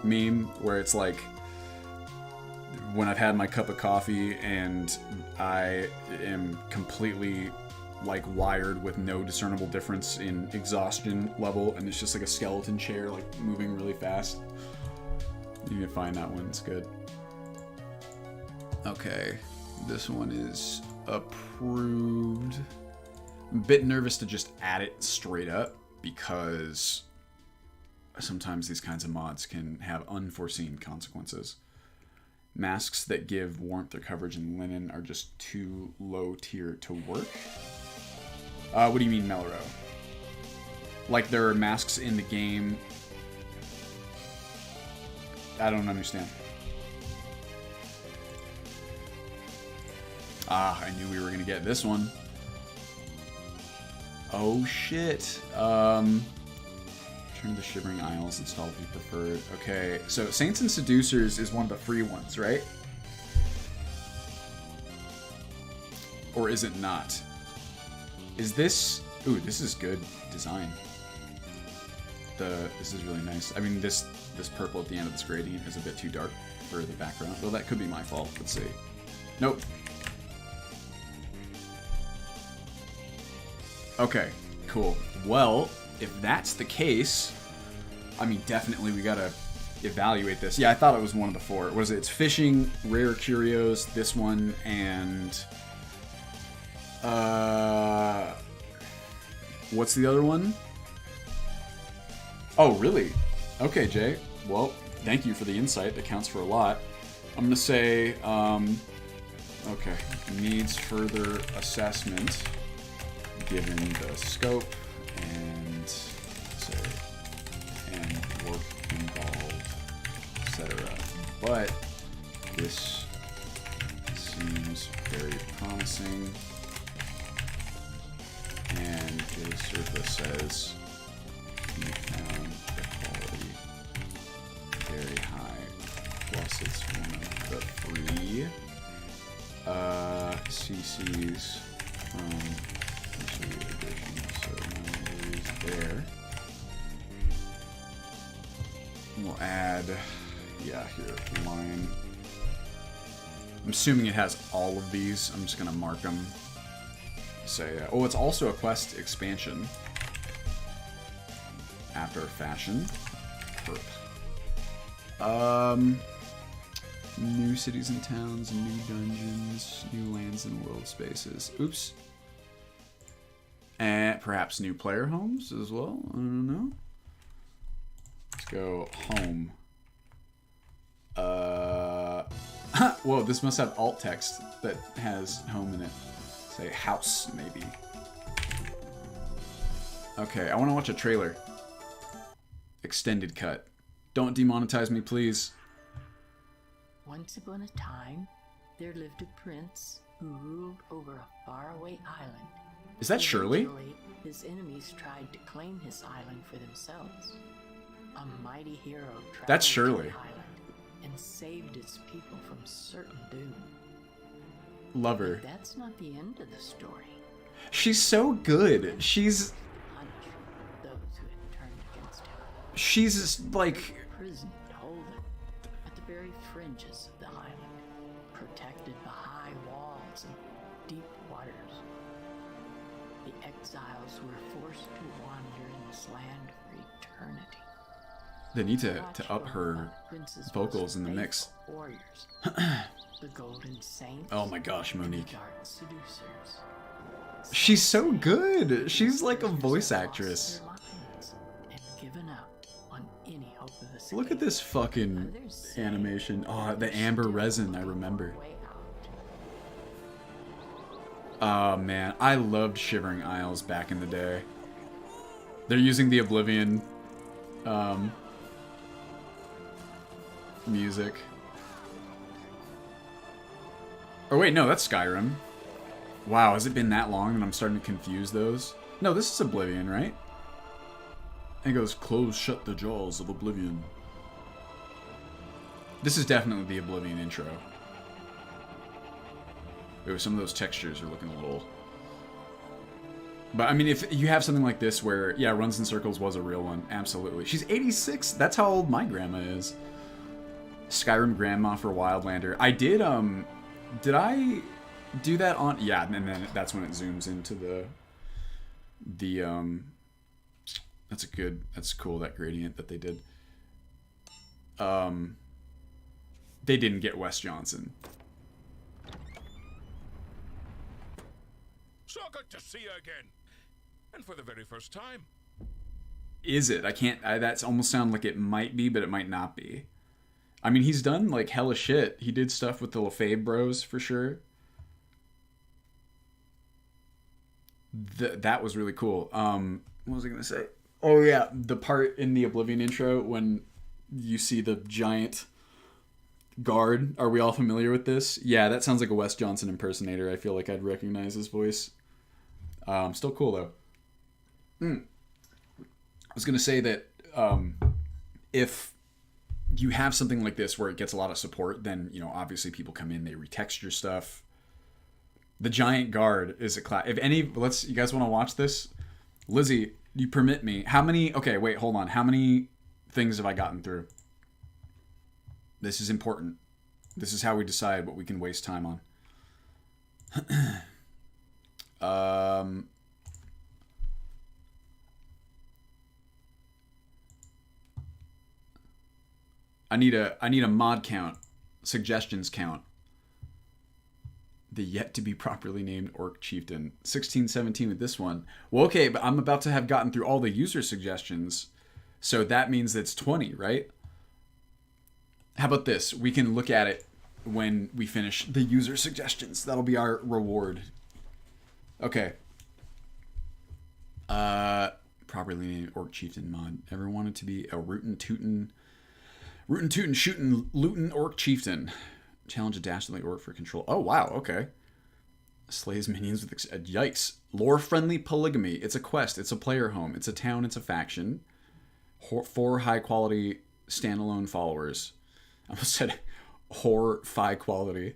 S1: meme where it's like when I've had my cup of coffee and I am completely like wired with no discernible difference in exhaustion level, and it's just like a skeleton chair like moving really fast. You can find that one, it's good. Okay, this one is approved. I'm a bit nervous to just add it straight up because sometimes these kinds of mods can have unforeseen consequences. Masks that give warmth or coverage in linen are just too low tier to work. What do you mean, Melro? Like there are masks in the game. I don't understand. Ah, I knew we were going to get this one. Oh, shit. Turn the Shivering Isles, install if you prefer. Okay, so Saints and Seducers is one of the free ones, right? Or is it not? Is this... Ooh, this is good design. This is really nice. I mean, this purple at the end of this gradient is a bit too dark for the background. Well, that could be my fault. Let's see. Nope. Okay, cool. Well, if that's the case, I mean, definitely we gotta evaluate this. Yeah, I thought it was one of the four. What is it? It's fishing, rare curios, this one, and... what's the other one? Oh, really? Okay, Jay. Well, thank you for the insight. That counts for a lot. I'm gonna say, okay, needs further assessment given the scope and say and work involved, etc. But this seems very promising, and the surface says we found the quality very high. Plus, it's one of the free CCs from the edition, so no worries there. We'll add, yeah, here, line. I'm assuming it has all of these. I'm just gonna mark them. Say, oh, it's also a quest expansion. After fashion. Perp. New cities and towns, new dungeons, new lands and world spaces. Oops. And perhaps new player homes as well. I don't know. Let's go home. Whoa, this must have alt text that has home in it. Say house, maybe. Okay, I want to watch a trailer. Extended cut. Don't demonetize me, please.
S2: Once upon a time, there lived a prince who ruled over a faraway island.
S1: Is that Shirley?
S2: Eventually, his enemies tried to claim his island for themselves. A mighty hero traveled
S1: That's
S2: to
S1: Shirley.
S2: the island and saved its people from certain doom.
S1: Love her.
S2: But that's not the end of the story.
S1: She's so good. She's
S2: Punish those who had turned against him.
S1: she's like
S2: Prison hold him at the very fringes of the island, protected by high walls and deep waters. The exiles were forced to wander in this land for eternity.
S1: they need to
S2: Watch
S1: up
S2: over
S1: her
S2: the prince's
S1: vocals
S2: most
S1: in the mix.
S2: faithful warriors, the golden saints.
S1: Oh my gosh,
S2: and the
S1: Monique.
S2: dark seducers.
S1: She's so good. She's like a voice
S2: Lost
S1: actress.
S2: their minds and given up on any hope of escape.
S1: Look at this fucking
S2: Others say
S1: animation. Oh, the
S2: they're
S1: amber
S2: still
S1: resin, I
S2: looking for a
S1: remember.
S2: way out.
S1: Oh man, I loved Shivering Isles back in the day. They're using the Oblivion music. Or wait, no, that's Skyrim. Wow, has it been that long that I'm starting to confuse those? No, this is Oblivion, right? And it goes, close shut the jaws of Oblivion. This is definitely the Oblivion intro. Some of those textures are looking a little... But, I mean, if you have something like this where, yeah, Runs in Circles was a real one, absolutely. She's 86! That's how old my grandma is. Skyrim Grandma for Wildlander. I did I do that on... Yeah, and then that's when it zooms into that's cool, that gradient that they did. They didn't get Wes Johnson.
S3: So good to see you again. And for the very first time.
S1: Is it? That's almost sound like it might be, but it might not be. I mean, he's done, like, hella shit. He did stuff with the LaFave Bros, for sure. That was really cool. What was I gonna say? Oh, yeah, the part in the Oblivion intro when you see the giant guard. Are we all familiar with this? Yeah, that sounds like a Wes Johnson impersonator. I feel like I'd recognize his voice. Still cool, though. I was gonna say that if you have something like this where it gets a lot of support, then, you know, obviously people come in, they retexture stuff. The giant guard is a class. If any, you guys want to watch this? Lizzie, you permit me. How many, okay, wait, hold on. How many things have I gotten through? This is important. This is how we decide what we can waste time on. I need a mod count, suggestions count. The yet to be properly named Orc Chieftain. 16, 17 with this one. Well, okay, but I'm about to have gotten through all the user suggestions, so that means it's 20, right? How about this? We can look at it when we finish the user suggestions. That'll be our reward. Okay. Properly named Orc Chieftain mod. Ever wanted to be a rootin' tootin' shootin' lootin' Orc Chieftain? Challenge a dastardly orc for control. Oh, wow, okay. Slays minions with... yikes. Lore-friendly polygamy. It's a quest. It's a player home. It's a town. It's a faction. 4 high-quality standalone followers. I almost said high quality.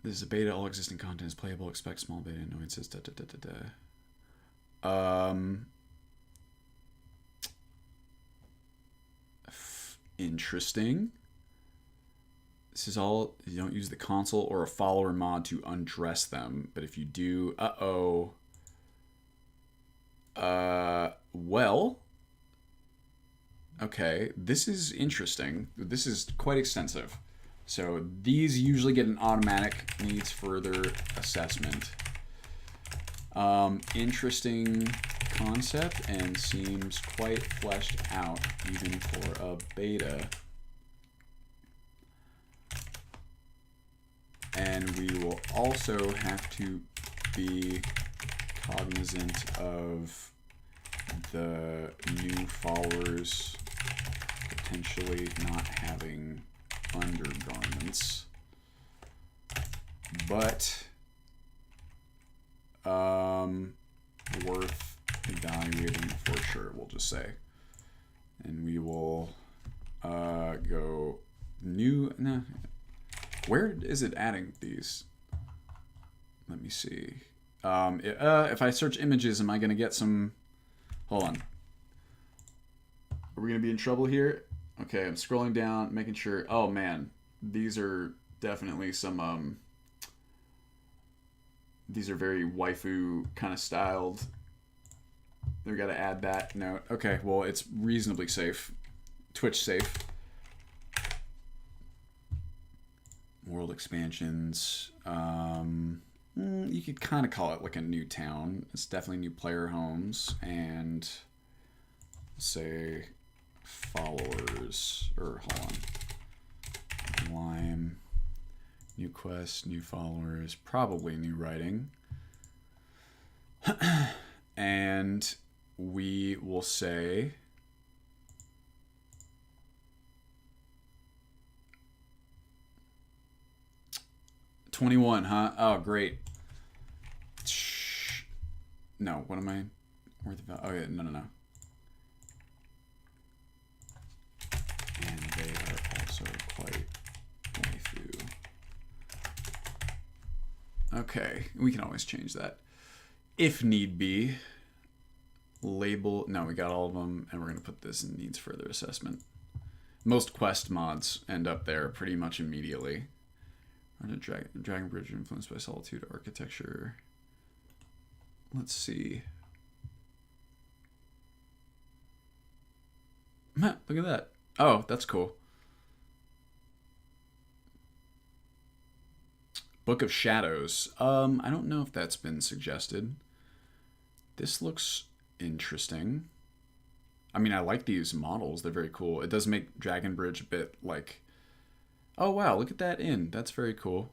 S1: This is a beta. All existing content is playable. Expect small beta annoyances. Interesting. This is all, you don't use the console or a follower mod to undress them, but if you do, well, okay, this is interesting. This is quite extensive. So these usually get an automatic, needs further assessment. Interesting concept and seems quite fleshed out even for a beta. And we will also have to be cognizant of the new followers potentially not having undergarments, but worth evaluating for sure, we'll just say. And we will go new. No, where is it adding these? Let me see. If I search images, am I going to get some... Hold on. Are we going to be in trouble here? Okay, I'm scrolling down, making sure... Oh, man. These are definitely some... These are very waifu kind of styled. They've got to add that note. Okay, well, it's reasonably safe. Twitch safe. World expansions. You could kind of call it like a new town. It's definitely new player homes. And say followers. Or hold on. Lime. New quests, new followers. Probably new writing. And we will say... $21, huh? Oh, great. No, what am I? Where the value? Oh, yeah, no. And they are also quite waifu. Okay, we can always change that if need be. Label, no, we got all of them, and we're going to put this in needs further assessment. Most quest mods end up there pretty much immediately. Dragon Bridge influenced by Solitude architecture. Let's see. Look at that. Oh, that's cool. Book of Shadows. I don't know if that's been suggested. This looks interesting. I mean, I like these models. They're very cool. It does make Dragon Bridge a bit like... Oh, wow, look at that inn. That's very cool.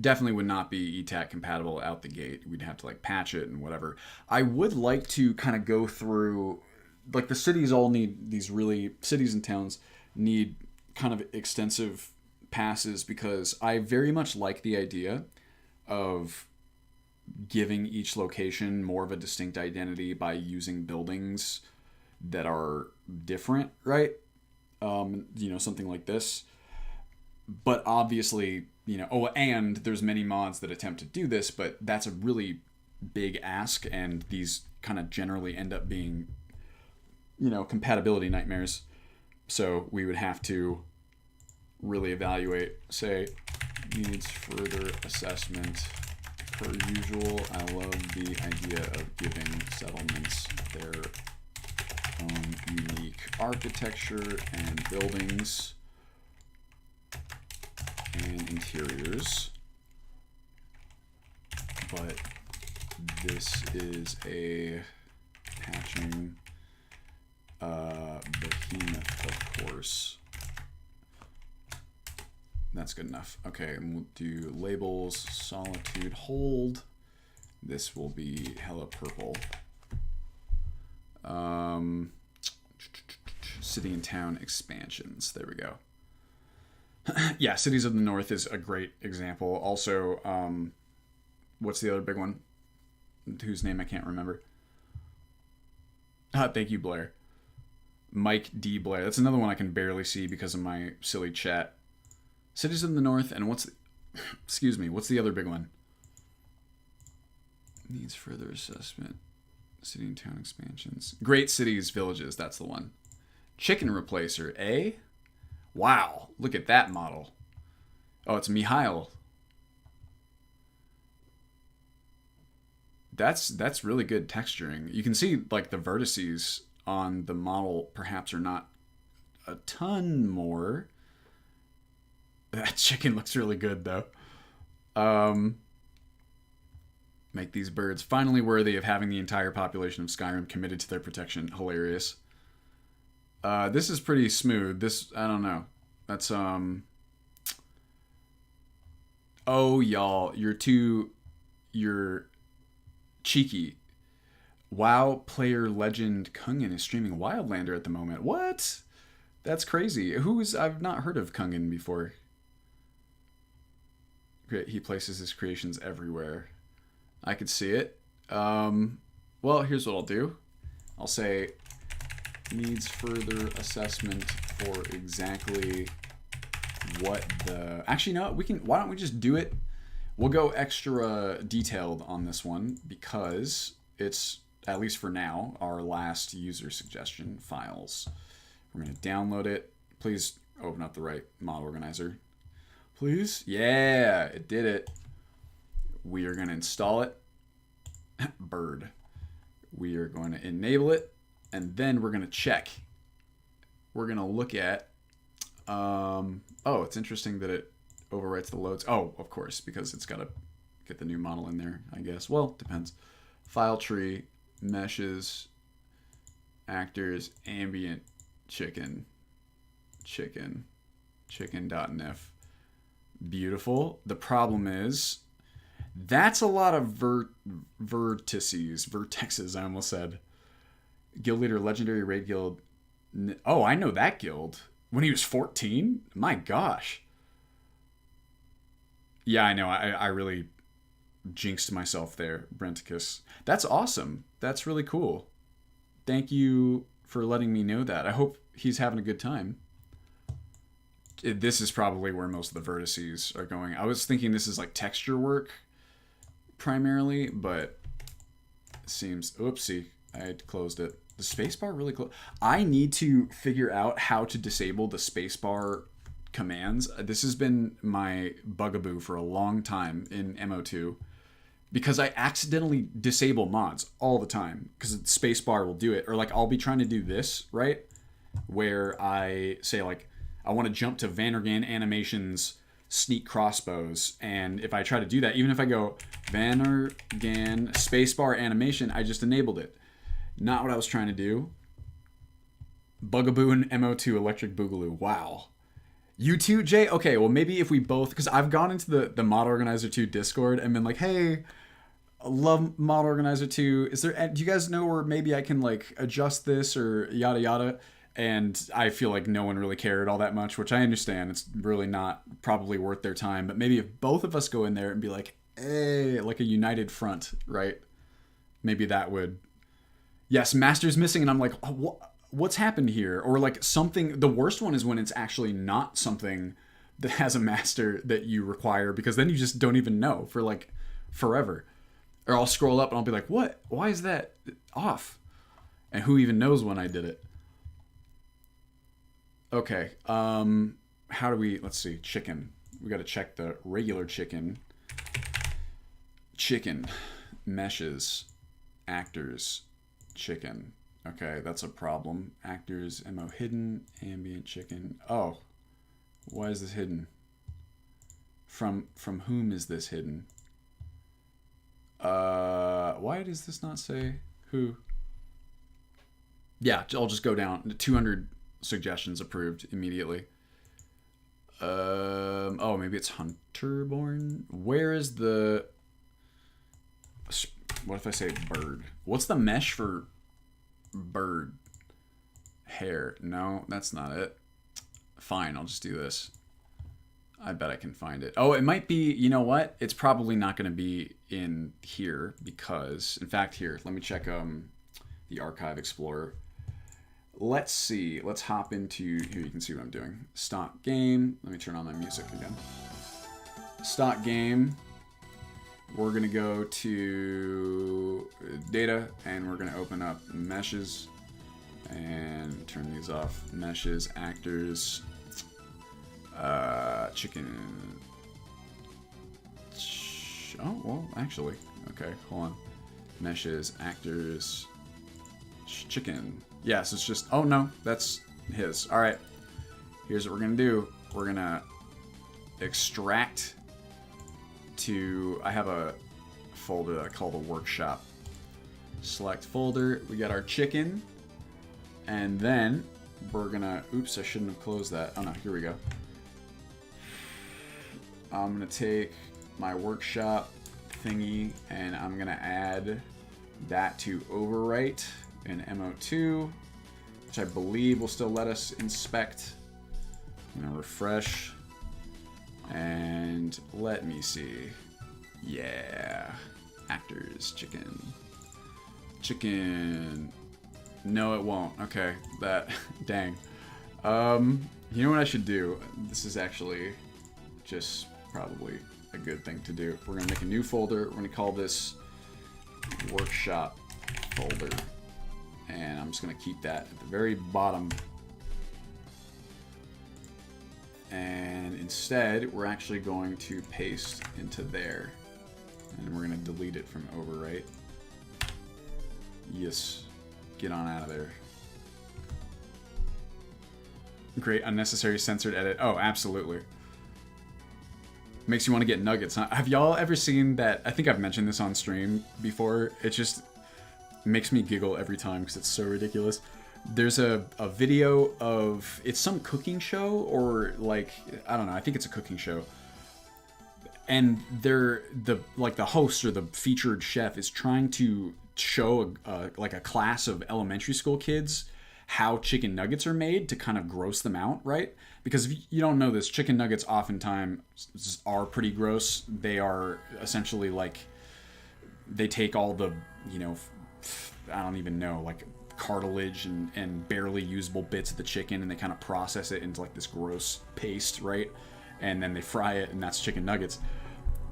S1: Definitely would not be ETAC compatible out the gate. We'd have to like patch it and whatever. I would like to kind of go through, like the cities all need these really, cities and towns need kind of extensive passes because I very much like the idea of giving each location more of a distinct identity by using buildings that are different, right? Something like this. But obviously, and there's many mods that attempt to do this, but that's a really big ask, and these kind of generally end up being, compatibility nightmares. So we would have to really evaluate, say, needs further assessment. Per usual, I love the idea of giving settlements their own unique architecture and buildings and interiors. But this is a patching behemoth, of course. That's good enough. Okay, and we'll do labels, solitude, hold. This will be hella purple. City and town expansions. There we go. Yeah, Cities of the North is a great example. Also, what's the other big one? Whose name I can't remember. Thank you, Blair. Mike D. Blair. That's another one I can barely see because of my silly chat. Cities in the North, and what's the other big one? Needs further assessment. City and town expansions. Great cities, villages, that's the one. Chicken replacer, eh? Wow, look at that model. Oh, it's Mihail. That's really good texturing. You can see like the vertices on the model perhaps are not a ton more. That chicken looks really good, though. Make these birds finally worthy of having the entire population of Skyrim committed to their protection. Hilarious. This is pretty smooth. This, I don't know. That's, Oh, y'all, you're cheeky. WoW player legend Kungen is streaming Wildlander at the moment. What? That's crazy. I've not heard of Kungen before. He places his creations everywhere. I could see it. Well, here's what I'll do. I'll say needs further assessment for exactly what the... Actually, no, why don't we just do it? We'll go extra detailed on this one because it's, at least for now, our last user suggestion files. We're going to download it. Please open up the right mod organizer. Please? Yeah, it did it. We are going to install it. Bird. We are going to enable it. And then we're going to check. We're going to look at... oh, it's interesting that it overwrites the loads. Oh, of course, because it's got to get the new model in there, I guess. Well, depends. File tree, meshes, actors, ambient, chicken.nif. Beautiful. The problem is, that's a lot of vertexes, I almost said. Guild leader, legendary raid guild. Oh, I know that guild. When he was 14? My gosh. Yeah, I know. I really jinxed myself there, Brenticus. That's awesome. That's really cool. Thank you for letting me know that. I hope he's having a good time. This is probably where most of the vertices are going. I was thinking this is like texture work primarily, but it seems... Oopsie. I had closed it. The spacebar really close. I need to figure out how to disable the spacebar commands. This has been my bugaboo for a long time in MO2 because I accidentally disable mods all the time because the spacebar will do it. Or like I'll be trying to do this, right? Where I say like, I want to jump to Vandergan Animations Sneak Crossbows. And if I try to do that, even if I go Vandergan spacebar animation, I just enabled it. Not what I was trying to do. Bugaboo and MO2 Electric Boogaloo. Wow. You too, Jay? Okay, well maybe if we both... Because I've gone into the Mod Organizer 2 Discord and been like, hey, I love Mod Organizer 2. Do you guys know where maybe I can like adjust this or yada yada? And I feel like no one really cared all that much, which I understand. It's really not probably worth their time. But maybe if both of us go in there and be like, hey, like a united front, right? Maybe that would... Yes, master's missing, and I'm like, what's happened here? Or like something, the worst one is when it's actually not something that has a master that you require, because then you just don't even know for like forever. Or I'll scroll up and I'll be like, what? Why is that off? And who even knows when I did it? Okay, how do we, let's see, chicken. We got to check the regular chicken. Chicken, meshes, actors, chicken. Okay, that's a problem. Actors, MO hidden, ambient chicken. Oh, why is this hidden? From whom is this hidden? Why does this not say who? Yeah, I'll just go down. 200 suggestions approved immediately. Oh, maybe it's Hunterborn. Where is the... What if I say bird? What's the mesh for bird? Hair. No, that's not it. Fine, I'll just do this. I bet I can find it. Oh, it might be, you know what? It's probably not going to be in here because, in fact, here, let me check the Archive Explorer. Let's see. Let's hop into, here you can see what I'm doing. Stock game. Let me turn on my music again. Stock game. We're going to go to data and we're going to open up meshes and turn these off. Meshes, actors, chicken. Oh, well, actually. Okay, hold on. Meshes, actors, chicken. Yes, it's just, oh no, that's his. All right, here's what we're going to do. We're going to extract to, I have a folder that I call the workshop. Select folder, we got our chicken, and then we're gonna, oops, I shouldn't have closed that. Oh no, here we go. I'm gonna take my workshop thingy, and I'm gonna add that to overwrite in MO2, which I believe will still let us inspect. I'm gonna refresh, and let me see. Yeah, actors, chicken. No, it won't. Okay, that, dang. You know what I should do? This is actually just probably a good thing to do. We're gonna make a new folder. We're gonna call this workshop folder, and I'm just gonna keep that at the very bottom. And instead, we're actually going to paste into there, and we're gonna delete it from overwrite. Yes, get on out of there. Great unnecessary censored edit. Oh, absolutely. Makes you want to get nuggets. Huh? Have y'all ever seen that? I think I've mentioned this on stream before. It just makes me giggle every time because it's so ridiculous. There's a video of, it's some cooking show, or like, I don't know, I think it's a cooking show. And they're the host or the featured chef is trying to show like a class of elementary school kids how chicken nuggets are made to kind of gross them out, right? Because if you don't know this, chicken nuggets oftentimes are pretty gross. They are essentially like, they take all the, you know, I don't even know, like cartilage and barely usable bits of the chicken, and they kind of process it into like this gross paste, right? And then they fry it, and that's chicken nuggets.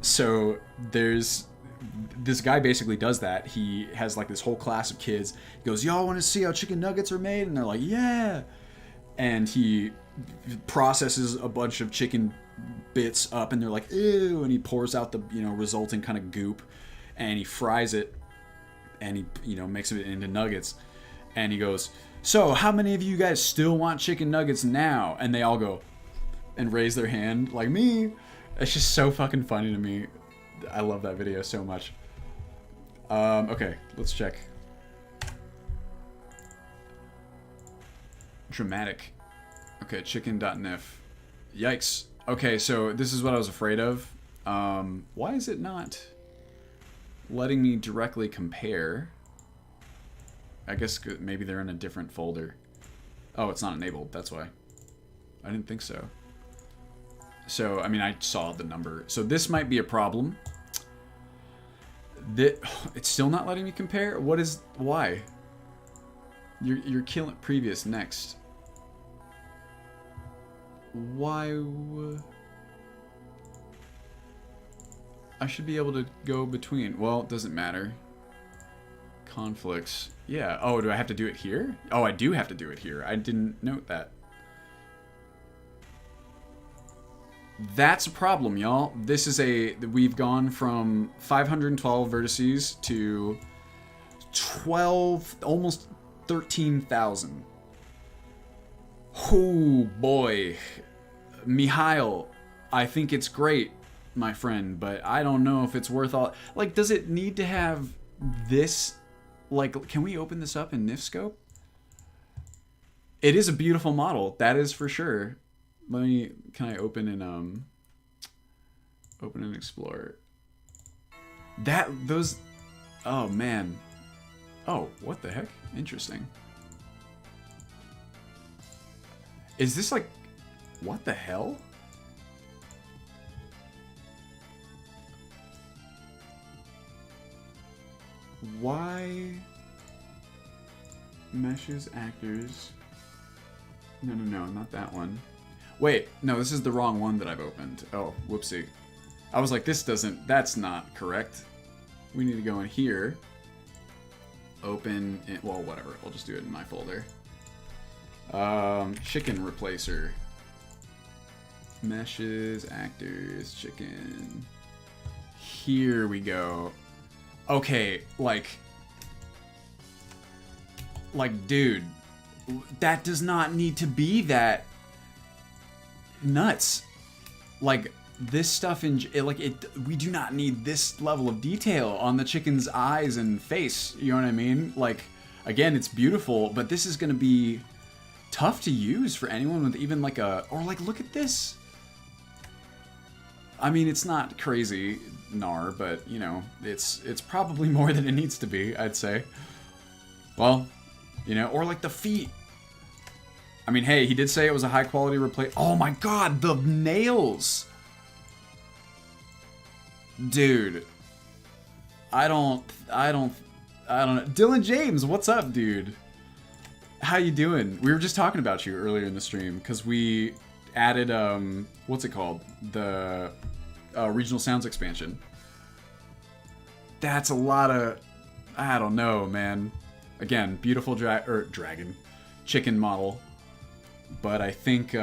S1: So there's this guy basically does that. He has like this whole class of kids. He goes, y'all want to see how chicken nuggets are made? And they're like, yeah. And he processes a bunch of chicken bits up, and they're like, ew. And he pours out the, you know, resulting kind of goop, and he fries it, and he, you know, makes it into nuggets. And he goes, so how many of you guys still want chicken nuggets now? And they all go and raise their hand like me. It's just so fucking funny to me. I love that video so much. Okay, let's check. Dramatic. Okay, chicken.nif. Yikes. Okay, so this is what I was afraid of. Why is it not letting me directly compare? I guess maybe they're in a different folder. Oh, it's not enabled, that's why. I didn't think so. So, I mean, I saw the number. So this might be a problem. It's still not letting me compare? What is... Why? You're killing... Previous, next. Why... I should be able to go between. Well, it doesn't matter. Conflicts. Yeah. Oh, do I have to do it here? Oh, I do have to do it here. I didn't note that. That's a problem, y'all. This is we've gone from 512 vertices to 12, almost 13,000. Oh boy. Mihail, I think it's great, my friend, but I don't know if it's worth all... Like, does it need to have this? Like, can we open this up in NifScope? It is a beautiful model, that is for sure. Can I open in open and explore? Oh man. Oh, what the heck? Interesting. Is this like, what the hell? Why meshes actors? No, not that one. Wait, no, this is the wrong one that I've opened. Oh, whoopsie. I was like, that's not correct. We need to go in here. Open, well, whatever. I'll just do it in my folder. Chicken replacer. Meshes, actors, chicken. Here we go. Okay, like, dude, that does not need to be that nuts. Like, this stuff we do not need this level of detail on the chicken's eyes and face, you know what I mean? Like, again, it's beautiful, but this is gonna be tough to use for anyone with even like or like, look at this. I mean, it's not crazy gnar, but, you know, it's probably more than it needs to be, I'd say. Well, you know, or like the feet. I mean, hey, he did say it was a high-quality replace. Oh my god, the nails! Dude. I don't know. Dylan James, what's up, dude? How you doing? We were just talking about you earlier in the stream, because we added, what's it called? The Regional Sounds expansion. That's a lot of... I don't know, man. Again, beautiful chicken model. But I think,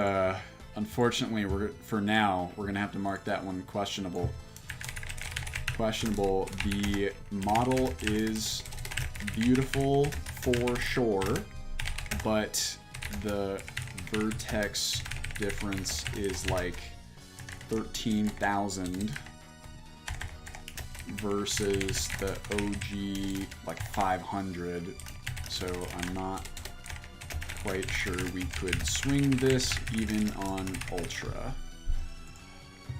S1: unfortunately, for now, we're going to have to mark that one questionable. Questionable. The model is beautiful for sure, but the vertex difference is like 13,000 versus the OG like 500. So I'm not quite sure we could swing this even on Ultra.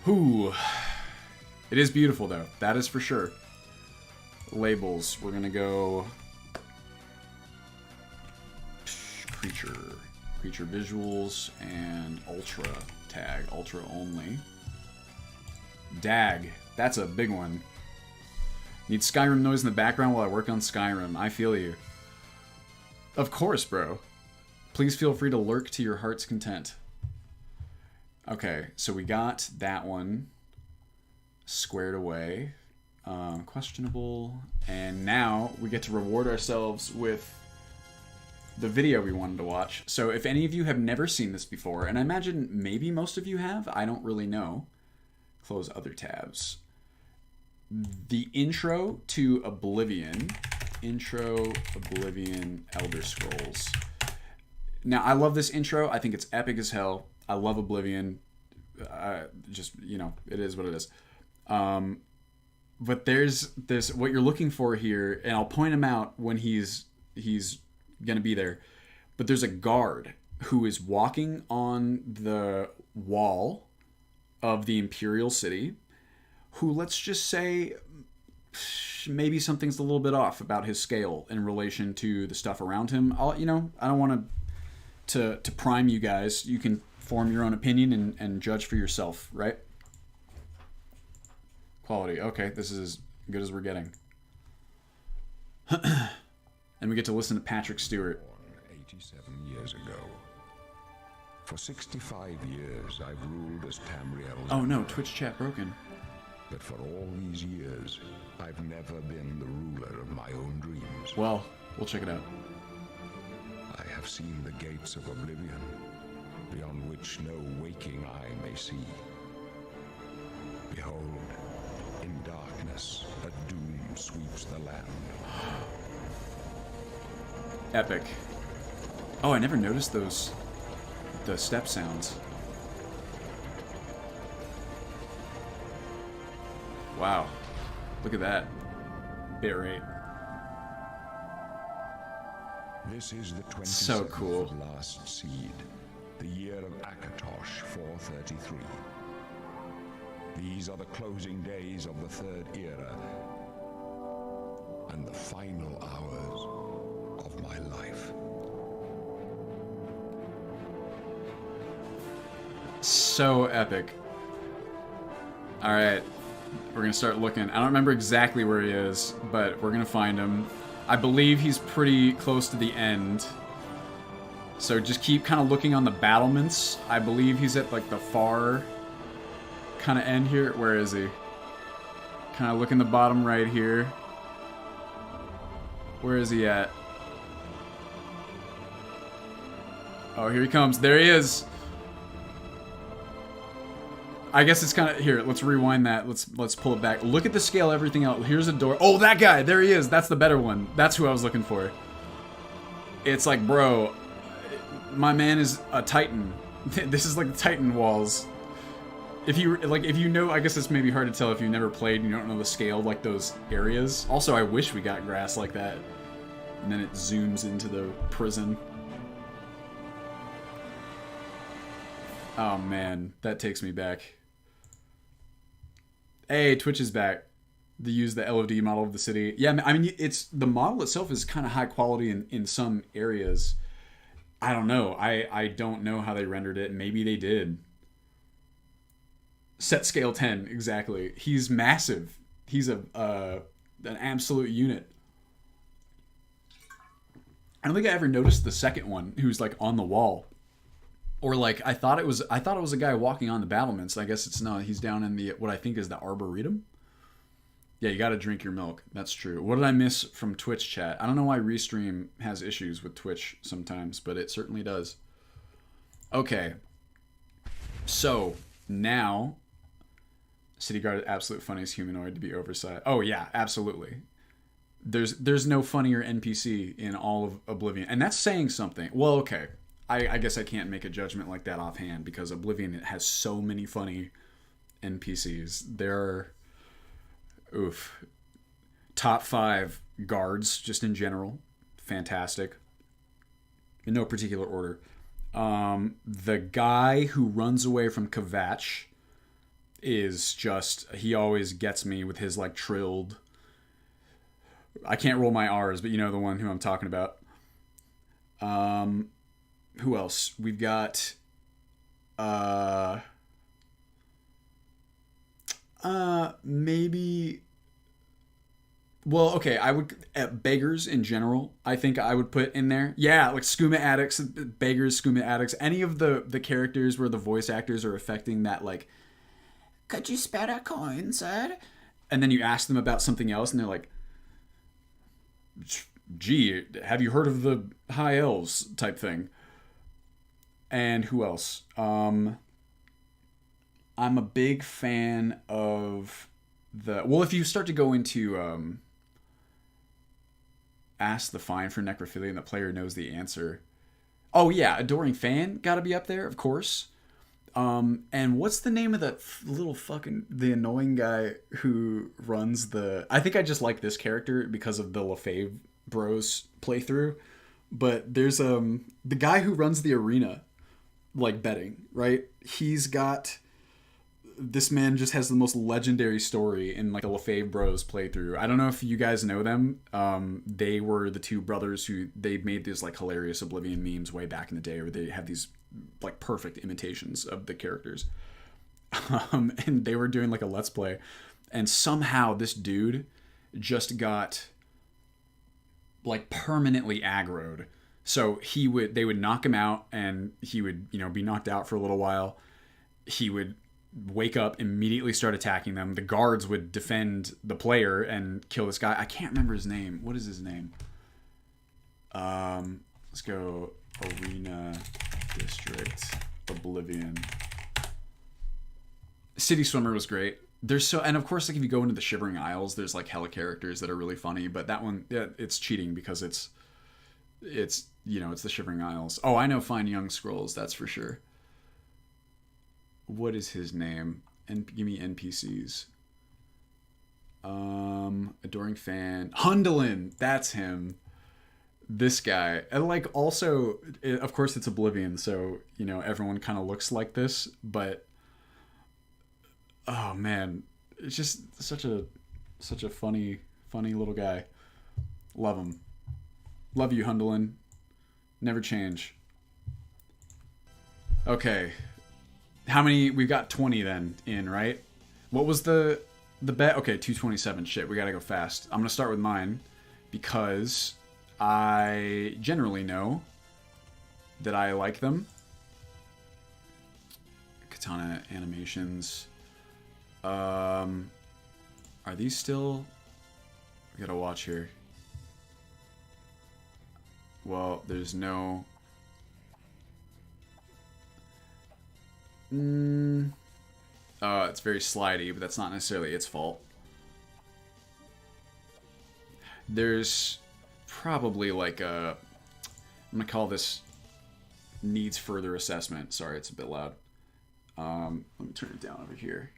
S1: Whew. It is beautiful though, that is for sure. Labels, we're gonna go creature visuals and Ultra tag, Ultra only. DAG, that's a big one. Need Skyrim noise in the background while I work on Skyrim. I feel you. Of course, bro. Please feel free to lurk to your heart's content. Okay, so we got that one squared away. Questionable. And now we get to reward ourselves with the video we wanted to watch. So if any of you have never seen this before, and I imagine maybe most of you have, I don't really know. Close other tabs. The intro to Oblivion. Intro, Oblivion, Elder Scrolls. Now, I love this intro. I think it's epic as hell. I love Oblivion. Just, you know, it is what it is. But there's this, what you're looking for here, and I'll point him out when he's going to be there. But there's a guard who is walking on the wall of the Imperial City, who, let's just say, maybe something's a little bit off about his scale in relation to the stuff around him. I don't want to prime you guys. You can form your own opinion and judge for yourself, right? Quality. Okay, this is as good as we're getting. And we get to listen to Patrick Stewart.
S4: 87 years ago. For 65 years, I've ruled as Tamriel's...
S1: Oh no, Twitch chat broken.
S4: But for all these years, I've never been the ruler of my own dreams.
S1: Well, we'll check it out.
S4: I have seen the gates of Oblivion, beyond which no waking eye may see. Behold, in darkness, a doom sweeps the land.
S1: Epic. Oh, I never noticed the step sounds. Wow. Look at that. Bitrate.
S4: This is the 27th
S1: So cool.
S4: last seed, the year of Akatosh 433. These are the closing days of the Third Era, and the final hours of my life.
S1: So epic. Alright. We're gonna start looking. I don't remember exactly where he is, but we're gonna find him. I believe he's pretty close to the end. So just keep kind of looking on the battlements. I believe he's at like the far kind of end here. Where is he? Kind of look in the bottom right here. Where is he at? Oh, here he comes. There he is. I guess it's kind of... Here, let's rewind that. Let's pull it back. Look at the scale, everything else. Here's a door. Oh, that guy! There he is! That's the better one. That's who I was looking for. It's like, bro, my man is a titan. This is like the Titan walls. If you know, I guess it's maybe hard to tell if you've never played and you don't know the scale of like those areas. Also, I wish we got grass like that. And then it zooms into the prison. Oh man, that takes me back. Hey, Twitch is back. They use the LOD model of the city. Yeah, I mean, it's the model itself is kind of high quality in some areas. I don't know. I don't know how they rendered it. Maybe they did. Set scale 10, exactly. He's massive. He's an absolute unit. I don't think I ever noticed the second one, who's like on the wall, or like I thought it was a guy walking on the battlements. I guess it's not. He's down in the what I think is the arboretum. Yeah, you got to drink your milk. That's true. What did I miss from Twitch chat? I don't know why Restream has issues with Twitch sometimes, but it certainly does. Okay, so now City Guard, absolute funniest humanoid to be oversized. Oh yeah, absolutely. There's no funnier NPC in all of Oblivion, and that's saying something. Well, okay, I guess I can't make a judgment like that offhand because Oblivion has so many funny NPCs. There are, top 5 guards just in general, fantastic. In no particular order. The guy who runs away from Kvatch is just, he always gets me with his like trilled. I can't roll my R's, but you know the one who I'm talking about. Who else? We've got maybe, well, okay, I would beggars in general, I think I would put in there. Yeah, like skooma addicts, beggars, skooma addicts, any of the characters where the voice actors are affecting that, like, could you spare a coin, sir? And then you ask them about something else and they're like, gee, have you heard of the High Elves type thing? And who else? I'm a big fan of the... Well, if you start to go into ask the fine for necrophilia and the player knows the answer. Oh, yeah, Adoring Fan, gotta be up there, of course. And what's the name of that little fucking... The annoying guy who runs the... I think I just like this character because of the LaFave Bros playthrough. But there's the guy who runs the arena, like betting, right? He's got... This man just has the most legendary story in like the LaFave Bros playthrough. I don't know if you guys know them. They were the two brothers who they made these like hilarious Oblivion memes way back in the day where they have these like perfect imitations of the characters. And they were doing like a Let's Play. And somehow this dude just got like permanently aggroed. So they would knock him out and he would, be knocked out for a little while. He would wake up, immediately start attacking them. The guards would defend the player and kill this guy. I can't remember his name. What is his name? Let's go Arena District Oblivion. City Swimmer was great. And of course, like if you go into the Shivering Isles, there's like hella characters that are really funny, but that one, yeah, it's cheating because it's the Shivering Isles. Oh, I know Fine Young Scrolls, that's for sure. What is his name? And give me NPCs. Adoring Fan. Hundalin! That's him. This guy. And like also, of course it's Oblivion, so, everyone kind of looks like this, but oh man, it's just such a funny little guy. Love him. Love you, Hundalin. Never change. Okay. How many? We've got 20 then in, right? What was the bet? Okay, 227. Shit, we gotta go fast. I'm gonna start with mine because I generally know that I like them. Katana animations. Are these still... We gotta watch here. Well, there's no... It's very slidey, but that's not necessarily its fault. There's probably like a... I'm gonna call this needs further assessment. Sorry, it's a bit loud. Let me turn it down over here.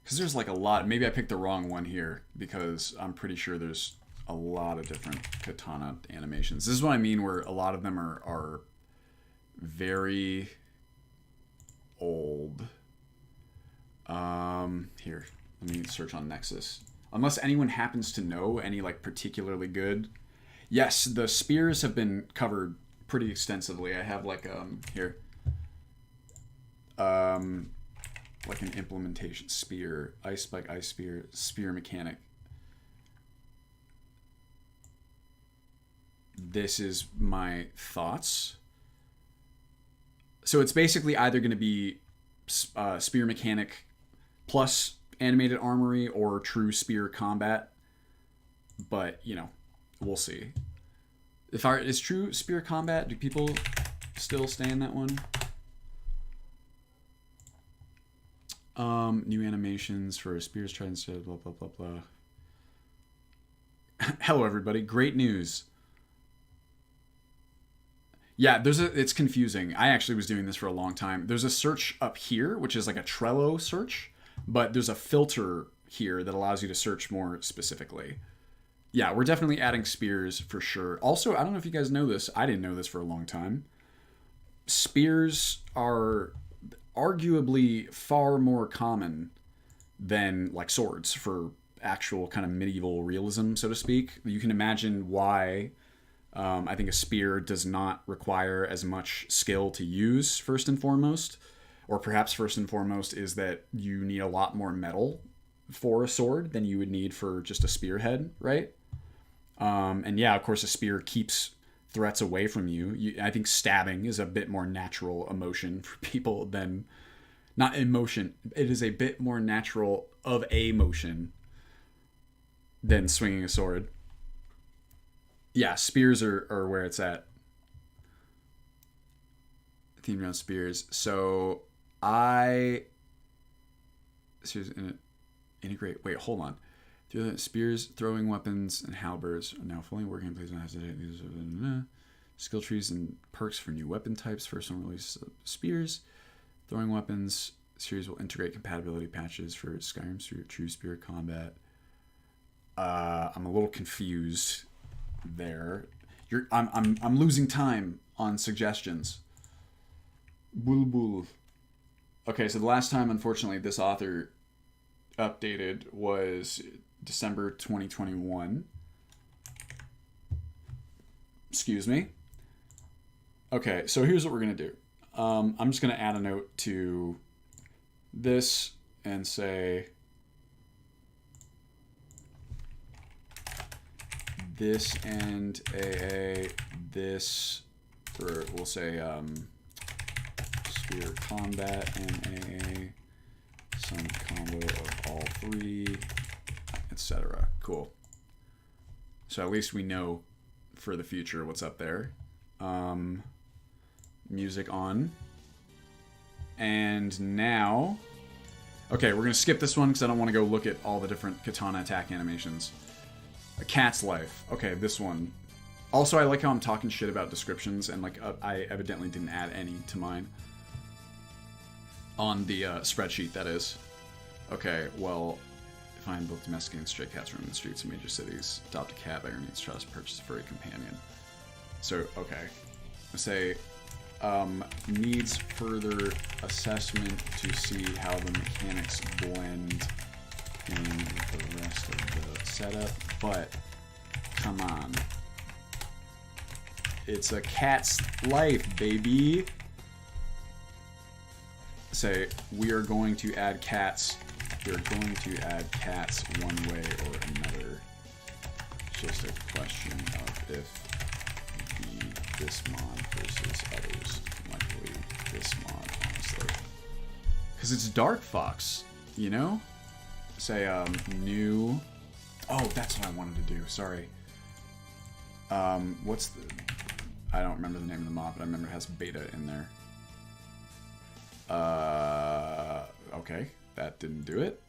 S1: Because there's like a lot. Maybe I picked the wrong one here because I'm pretty sure there's a lot of different katana animations. This is what I mean where a lot of them are very... old. Here. Let me search on Nexus. Unless anyone happens to know any like particularly good. Yes, the spears have been covered pretty extensively. I have like here. Like an implementation spear, ice spike, ice spear, spear mechanic. This is my thoughts. So it's basically either going to be spear mechanic plus animated armory or true spear combat. But, you know, we'll see. Is true spear combat, do people still stay in that one? New animations for spears trying to blah blah blah blah. Hello everybody, great news. Yeah, it's confusing. I actually was doing this for a long time. There's a search up here, which is like a Trello search, but there's a filter here that allows you to search more specifically. Yeah, we're definitely adding spears for sure. Also, I don't know if you guys know this. I didn't know this for a long time. Spears are arguably far more common than like swords for actual kind of medieval realism, so to speak. You can imagine why I think a spear does not require as much skill to use, first and foremost. Or perhaps first and foremost is that you need a lot more metal for a sword than you would need for just a spearhead, right? And yeah, of course, a spear keeps threats away from you. I think stabbing is a bit more natural emotion for people than... Not emotion. It is a bit more natural of a motion than swinging a sword. Yeah, spears are where it's at. Themed around spears. So integrate. Wait, hold on. Spears, throwing weapons, and halberds are now fully working in place. Skill trees and perks for new weapon types. First one release spears. Throwing weapons. Series will integrate compatibility patches for Skyrim True Spear combat. I'm a little confused there. I'm losing time on suggestions. Bul. Okay, so the last time, unfortunately, this author updated was December 2021. Excuse me. Okay, so here's what we're going to do. I'm just going to add a note to this and say this and AA, this, or we'll say spear combat and AA, some combo of all three, etc. Cool. So at least we know for the future what's up there. Music on. And now... Okay, we're going to skip this one because I don't want to go look at all the different katana attack animations. A Cat's Life. Okay, this one. Also, I like how I'm talking shit about descriptions, and like I evidently didn't add any to mine. On the spreadsheet, that is. Okay, well, find both domestic and stray cats roaming the streets of major cities. Adopt a cat by your needs trust. Purchase a furry companion. So, okay. I say... needs further assessment to see how the mechanics blend in with the rest of the setup, but come on. It's a cat's life, baby. Say, we are going to add cats. We're going to add cats one way or another. It's just a question of if this mod versus others. Likely this mod, honestly. Because it's Dark Fox, you know? Say, new... Oh, that's what I wanted to do, sorry. What's the... I don't remember the name of the mod, but I remember it has beta in there. Okay, that didn't do it.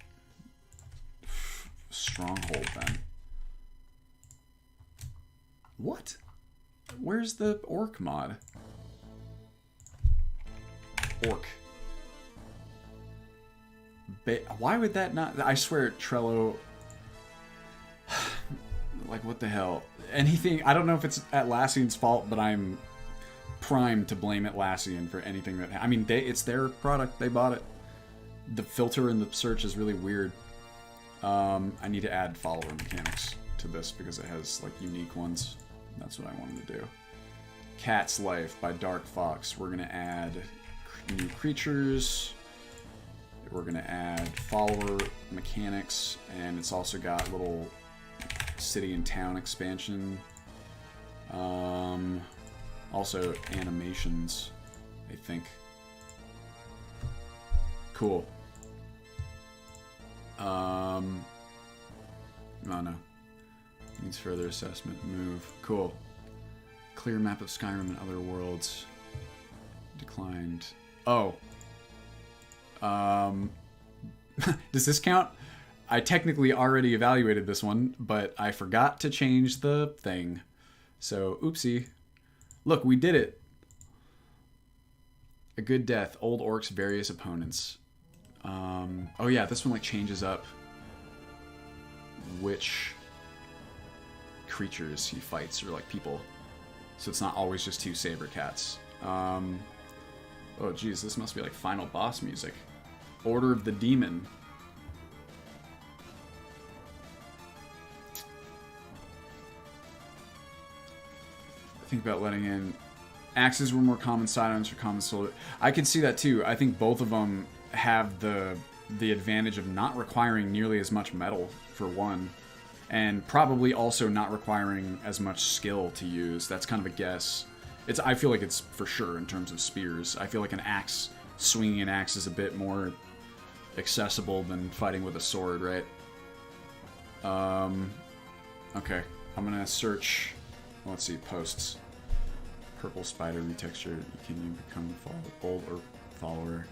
S1: Stronghold, then. What? Where's the orc mod? Orc. Why would that not... I swear, Trello... Like, what the hell? Anything... I don't know if it's Atlassian's fault, but I'm primed to blame Atlassian for anything that... I mean, it's their product. They bought it. The filter in the search is really weird. I need to add follower mechanics to this because it has like unique ones. That's what I wanted to do. Cat's Life by Dark Fox. We're gonna add new creatures. We're gonna add follower mechanics, and it's also got little city and town expansion. Also animations, I think. Cool. Oh no. Needs further assessment. Move. Cool. Clear map of Skyrim and other worlds. Declined. Oh. Does this count? I technically already evaluated this one, but I forgot to change the thing. So, oopsie. Look, we did it. A good death. Old orcs, various opponents. Oh yeah, this one like changes up which creatures he fights, or like people. So it's not always just two saber cats. Oh geez, this must be like final boss music. Order of the Demon. Think about letting in... Axes were more common, sidearms for common soldier. I could see that too. I think both of them have the advantage of not requiring nearly as much metal, for one. And probably also not requiring as much skill to use. That's kind of a guess. I feel like it's for sure in terms of spears. I feel like an axe, swinging an axe is a bit more accessible than fighting with a sword, right? Okay. I'm gonna search... Let's see, posts. Purple spider retexture. Can you become old or follower?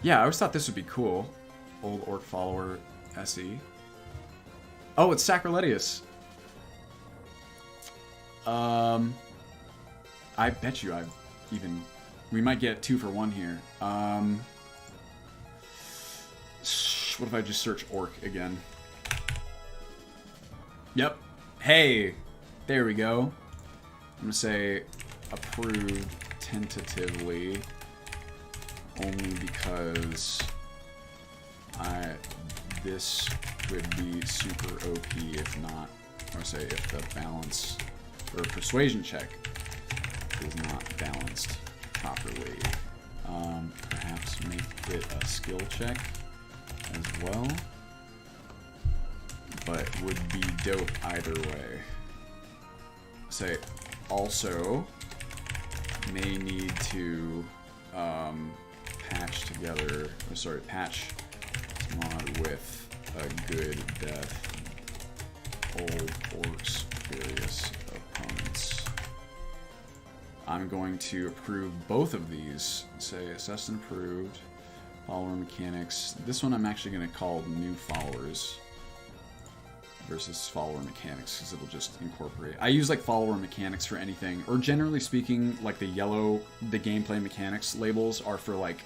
S1: Yeah, I always thought this would be cool. Old orc follower SE. Oh, it's Sacriletius. I bet you we might get 2 for 1 here. What if I just search orc again? Yep. Hey, there we go. I'm gonna say approved tentatively, only because this could be super OP if not, or say if the balance or persuasion check is not balanced properly. Perhaps make it a skill check as well. But would be dope either way. Say, also may need to patch together, patch mod with a good death. Old orcs, various opponents. I'm going to approve both of these. Say, assessed and approved. Follower mechanics. This one I'm actually going to call new followers versus follower mechanics, because it'll just incorporate. I use like follower mechanics for anything, or generally speaking, like the gameplay mechanics labels are for like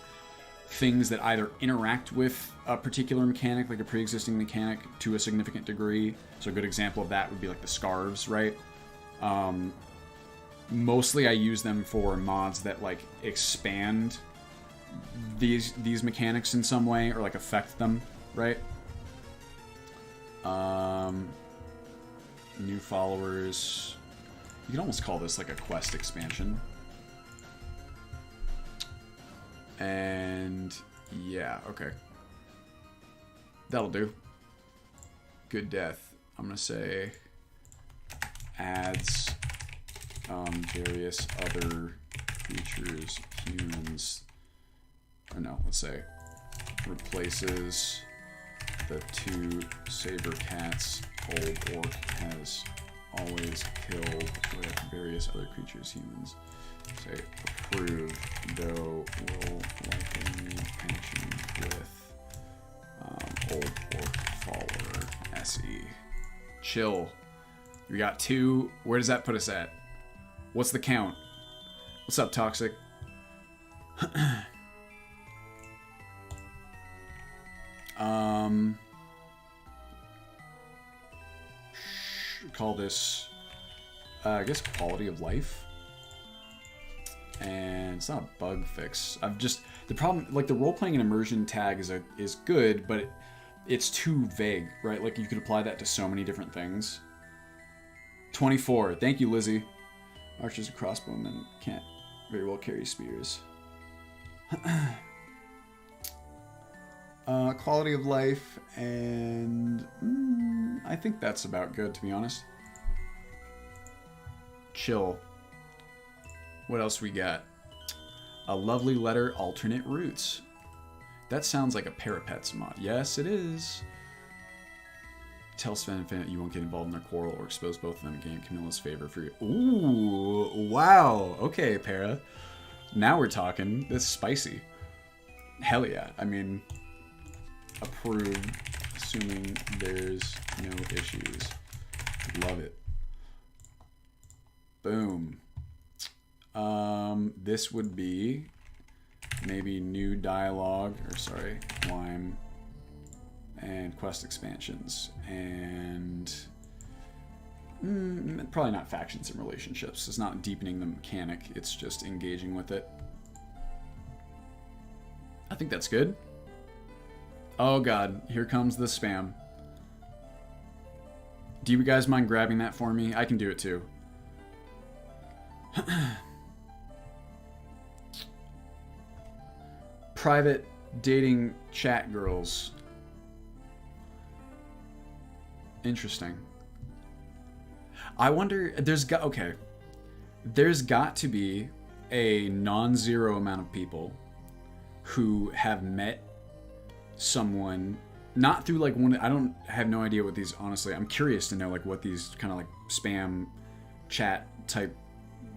S1: things that either interact with a particular mechanic, like a pre-existing mechanic, to a significant degree. So a good example of that would be like the scarves, right? Mostly I use them for mods that like expand these mechanics in some way, or like affect them, right? New followers. You can almost call this like a quest expansion. And yeah, okay. That'll do. Good death. I'm gonna say adds various other creatures, humans. Or no, let's say replaces the 2 saber cats old orc has always killed with various other creatures, humans. Say approved, though will likely need patching with old orc follower SE. Chill. We got 2. Where does that put us at? What's the count? What's up, Toxic? Call this, I guess, quality of life. And it's not a bug fix. The problem, like the role-playing and immersion tag is good, but it's too vague, right? Like you could apply that to so many different things. 24. Thank you, Lizzie. Archers and crossbowmen can't very well carry spears. Quality of life, and I think that's about good, to be honest. Chill. What else we got? A lovely letter, alternate routes. That sounds like a Parapets mod. Yes, it is. Tell Sven and Finn you won't get involved in their quarrel or expose both of them and gain Camilla's favor for you. Ooh, wow. Okay, Para. Now we're talking. This is spicy. Hell yeah. I mean, approve, assuming there's no issues. Love it. Boom. This would be maybe new dialogue, or sorry, Lime, and quest expansions, and probably not factions and relationships. It's not deepening the mechanic, it's just engaging with it. I think that's good. Oh god, here comes the spam. Do you guys mind grabbing that for me? I can do it too. Private dating chat girls. Interesting. I wonder, there's got to be a non-zero amount of people who have met someone, not through like one, I have no idea what these, honestly, I'm curious to know like what these kind of like spam chat type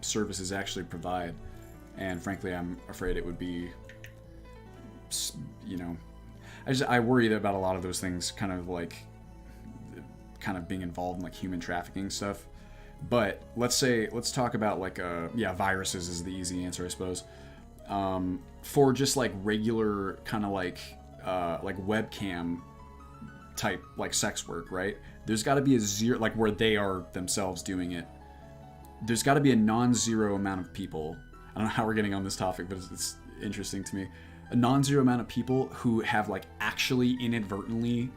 S1: services actually provide, and frankly I'm afraid it would be, you know, I worry about a lot of those things kind of being involved in like human trafficking stuff. But let's talk about like viruses is the easy answer, I suppose. For just like regular kind of like webcam type like sex work, right? There's got to be a zero, like where they are themselves doing it. There's got to be a non-zero amount of people. I don't know how we're getting on this topic, but it's interesting to me. A non-zero amount of people who have like actually inadvertently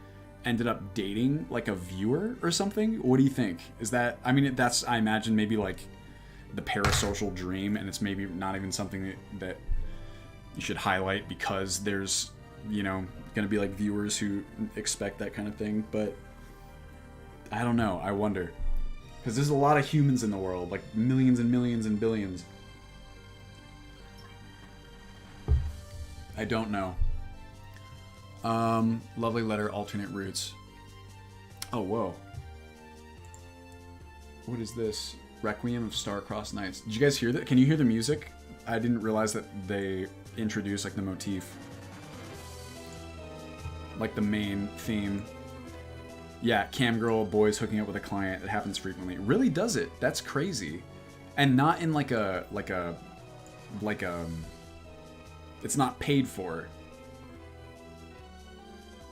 S1: ended up dating like a viewer or something. What do you think? Is that, I mean, that's, I imagine maybe like the parasocial dream, and it's maybe not even something that you should highlight because there's, you know, gonna be like viewers who expect that kind of thing. But I don't know, I wonder, because there's a lot of humans in the world, like millions and millions and billions. I don't know. Lovely letter, alternate routes. Oh, whoa. What is this? Requiem of Star-Crossed Nights. Did you guys hear that? Can you hear the music? I didn't realize that they introduced like the motif. Like the main theme. Yeah, cam girl, boys hooking up with a client. It happens frequently. It really does it. That's crazy. And not in like a it's not paid for,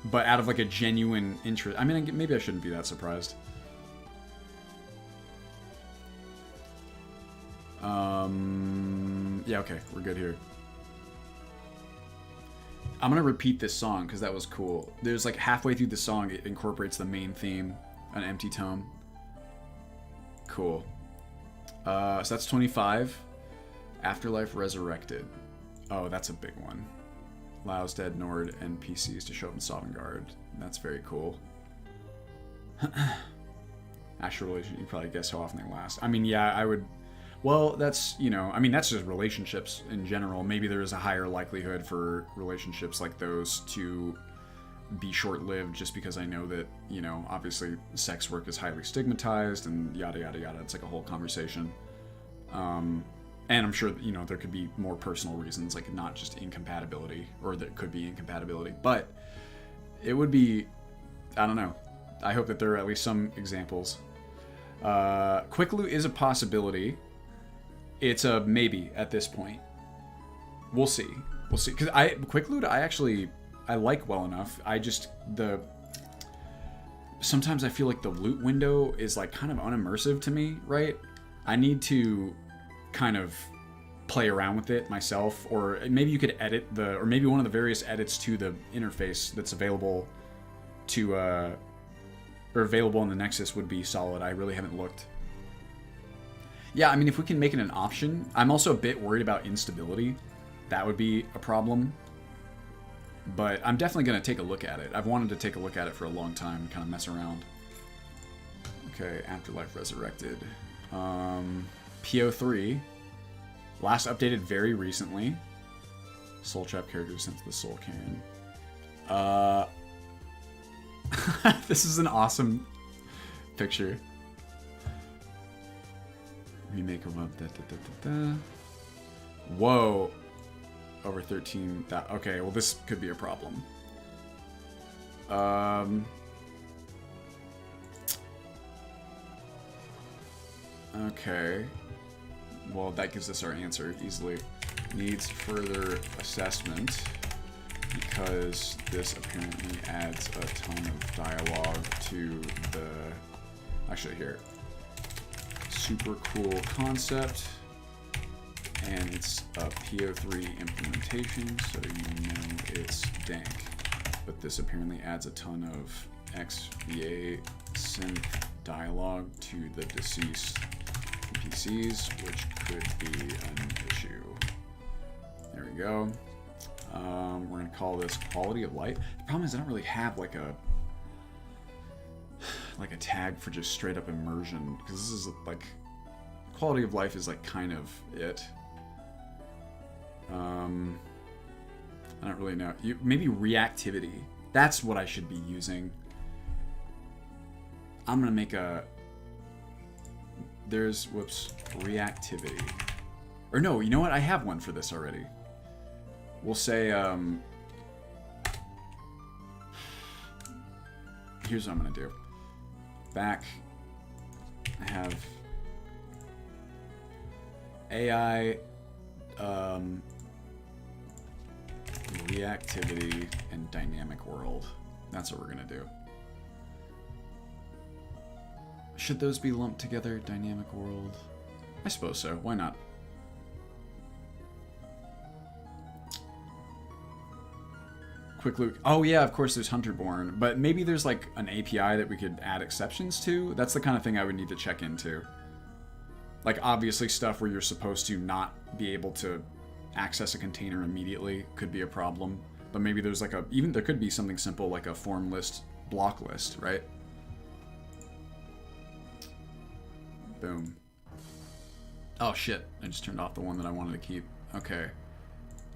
S1: but out of like a genuine interest. I mean, maybe I shouldn't be that surprised. Yeah, okay, we're good here. I'm gonna repeat this song because that was cool. There's like halfway through the song, it incorporates the main theme, an empty tome. Cool. So that's 25. Afterlife Resurrected. Oh, that's a big one. Allows dead Nord NPCs to show up in Sovngarde. That's very cool. Actual relation, you probably guess how often they last. I mean, yeah, I would. Well, that's, you know, I mean, that's just relationships in general. Maybe there is a higher likelihood for relationships like those to be short-lived, just because I know that, you know, obviously sex work is highly stigmatized and yada yada yada. It's like a whole conversation. And I'm sure, you know, there could be more personal reasons, like not just incompatibility, or there could be incompatibility, but it would be, I don't know. I hope that there are at least some examples. Quick loot is a possibility. It's a maybe at this point. We'll see. We'll see. Because quick loot, I like well enough. Sometimes I feel like the loot window is like kind of unimmersive to me, right? I need to kind of play around with it myself, or maybe you could edit or maybe one of the various edits to the interface that's available to, or available in the Nexus would be solid. I really haven't looked. Yeah, I mean, if we can make it an option. I'm also a bit worried about instability. That would be a problem. But I'm definitely going to take a look at it. I've wanted to take a look at it for a long time, kind of mess around. Okay, Afterlife Resurrected. PO3. Last updated very recently. Soul Trap character sent to the Soul Cairn. This is an awesome picture. Remake of Whoa. Over 13. Okay, well this could be a problem. Okay. Well, that gives us our answer easily. Needs further assessment because this apparently adds a ton of dialogue to the... Actually, here. Super cool concept. And it's a PO3 implementation, so you know it's dank. But this apparently adds a ton of XVA synth dialogue to the deceased NPCs, which could be an issue. There we go. We're gonna call this quality of life. The problem is I don't really have like a tag for just straight up immersion, because this is like quality of life is like kind of it. I don't really know. Maybe reactivity. That's what I should be using. I'm gonna make a... There's, whoops, reactivity. Or no, you know what? I have one for this already. We'll say, here's what I'm gonna do. Back, I have AI, reactivity, and dynamic world. That's what we're gonna do. Should those be lumped together? Dynamic world? I suppose so. Why not? Quick look. Oh yeah, of course there's Hunterborn, but maybe there's like an API that we could add exceptions to. That's the kind of thing I would need to check into. Like obviously stuff where you're supposed to not be able to access a container immediately could be a problem. But maybe there's like there could be something simple like a form list, block list, right? Boom. Oh shit, I just turned off the one that I wanted to keep. Okay.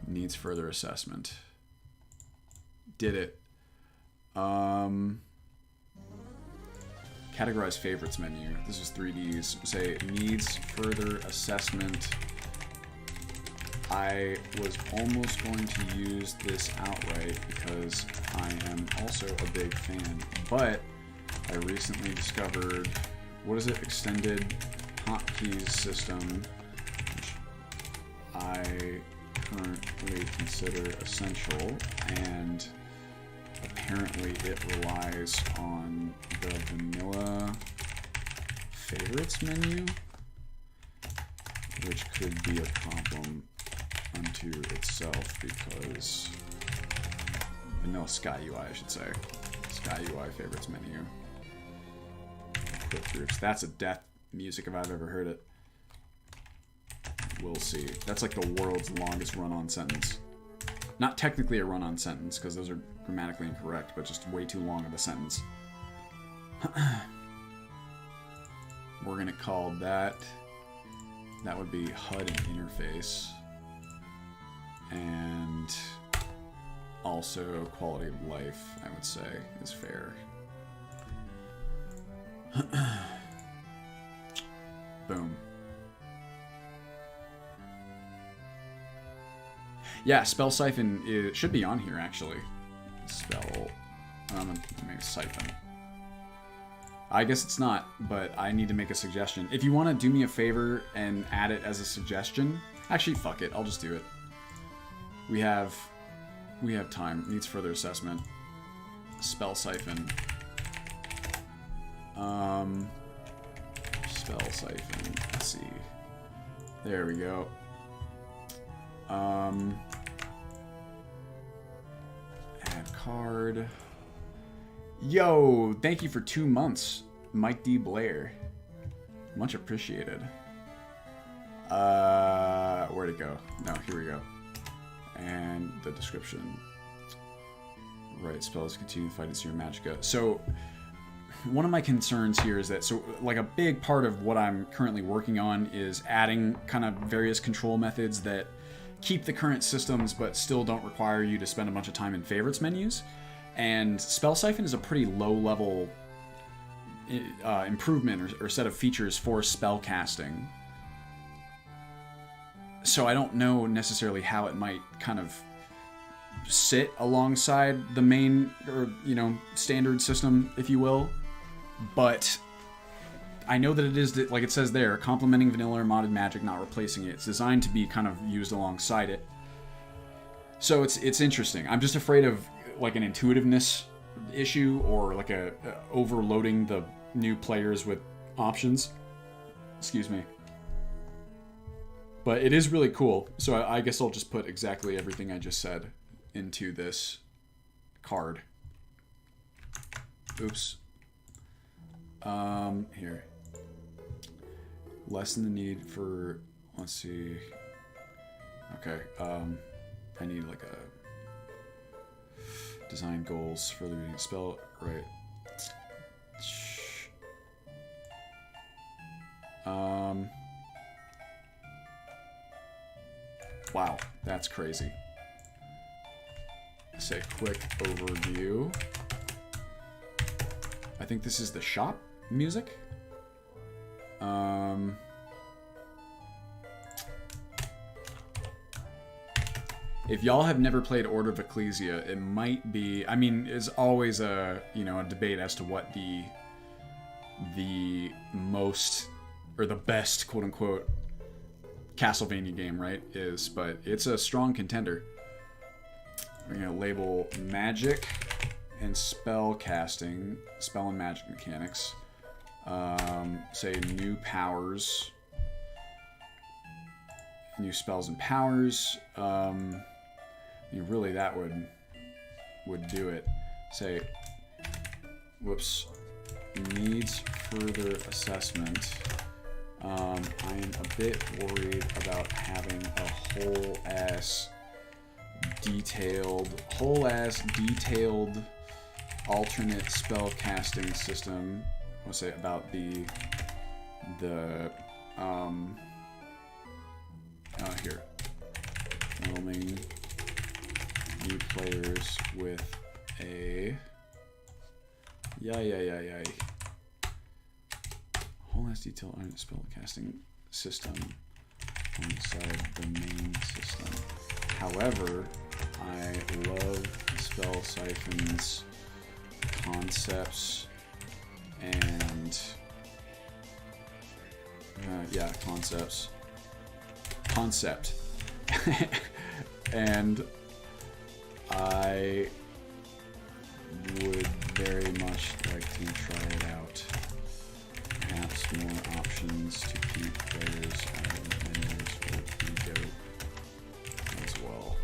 S1: Needs further assessment. Did it. Categorize favorites menu. This is 3Ds. Say needs further assessment. I was almost going to use this outright because I am also a big fan, but I recently discovered, what is it, extended Hotkey system, which I currently consider essential, and apparently it relies on the vanilla favorites menu, which could be a problem unto itself because vanilla Sky UI, I should say. Sky UI favorites menu. Quick groups. That's a death music if I've ever heard it. We'll see. That's like the world's longest run-on sentence. Not technically a run-on sentence, because those are grammatically incorrect, but just way too long of a sentence. We're going to call that would be HUD and interface. And also quality of life, I would say, is fair. Boom. Yeah, Spell Siphon should be on here, actually. Spell... maybe Siphon. I guess it's not, but I need to make a suggestion. If you want to do me a favor and add it as a suggestion... Actually, fuck it. I'll just do it. We have time. Needs further assessment. Spell Siphon. Spell Siphon. Let's see. There we go. Add card. Yo, thank you for 2 months, Mike D. Blair. Much appreciated. Where'd it go? No, here we go. And the description. Right, spells continue to fight its your magicka. So, one of my concerns here is that, so, like, a big part of what I'm currently working on is adding kind of various control methods that keep the current systems but still don't require you to spend a bunch of time in favorites menus. And Spell Siphon is a pretty low-level improvement or set of features for spell casting. So I don't know necessarily how it might kind of sit alongside the main, or, you know, standard system, if you will. But I know that it is, like it says there, complementing vanilla or modded magic, not replacing it. It's designed to be kind of used alongside it. So it's interesting. I'm just afraid of like an intuitiveness issue, or like a overloading the new players with options. Excuse me. But it is really cool. So I guess I'll just put exactly everything I just said into this card. Oops. Here. Lessen the need for, let's see. Okay, I need like a design goals for the reading spell, right. Wow, that's crazy. Say quick overview. I think this is the shop music. If y'all have never played Order of Ecclesia, it might be, I mean, it's always a, you know, a debate as to what the most, or the best, quote unquote, Castlevania game, right, is, but it's a strong contender. We're gonna label magic and spell casting, spell and magic mechanics. Say new powers, new spells and powers. I mean, really, that would do it. Say, whoops, needs further assessment. I am a bit worried about having a whole ass detailed alternate spell casting system. I'll say about the here, overwhelming new players with a whole ass detailed alternate spell casting system inside the main system. However, I love Spell Siphon's concepts and concept and I would very much like to try it out. Perhaps more options to keep players out of menus would be dope as well.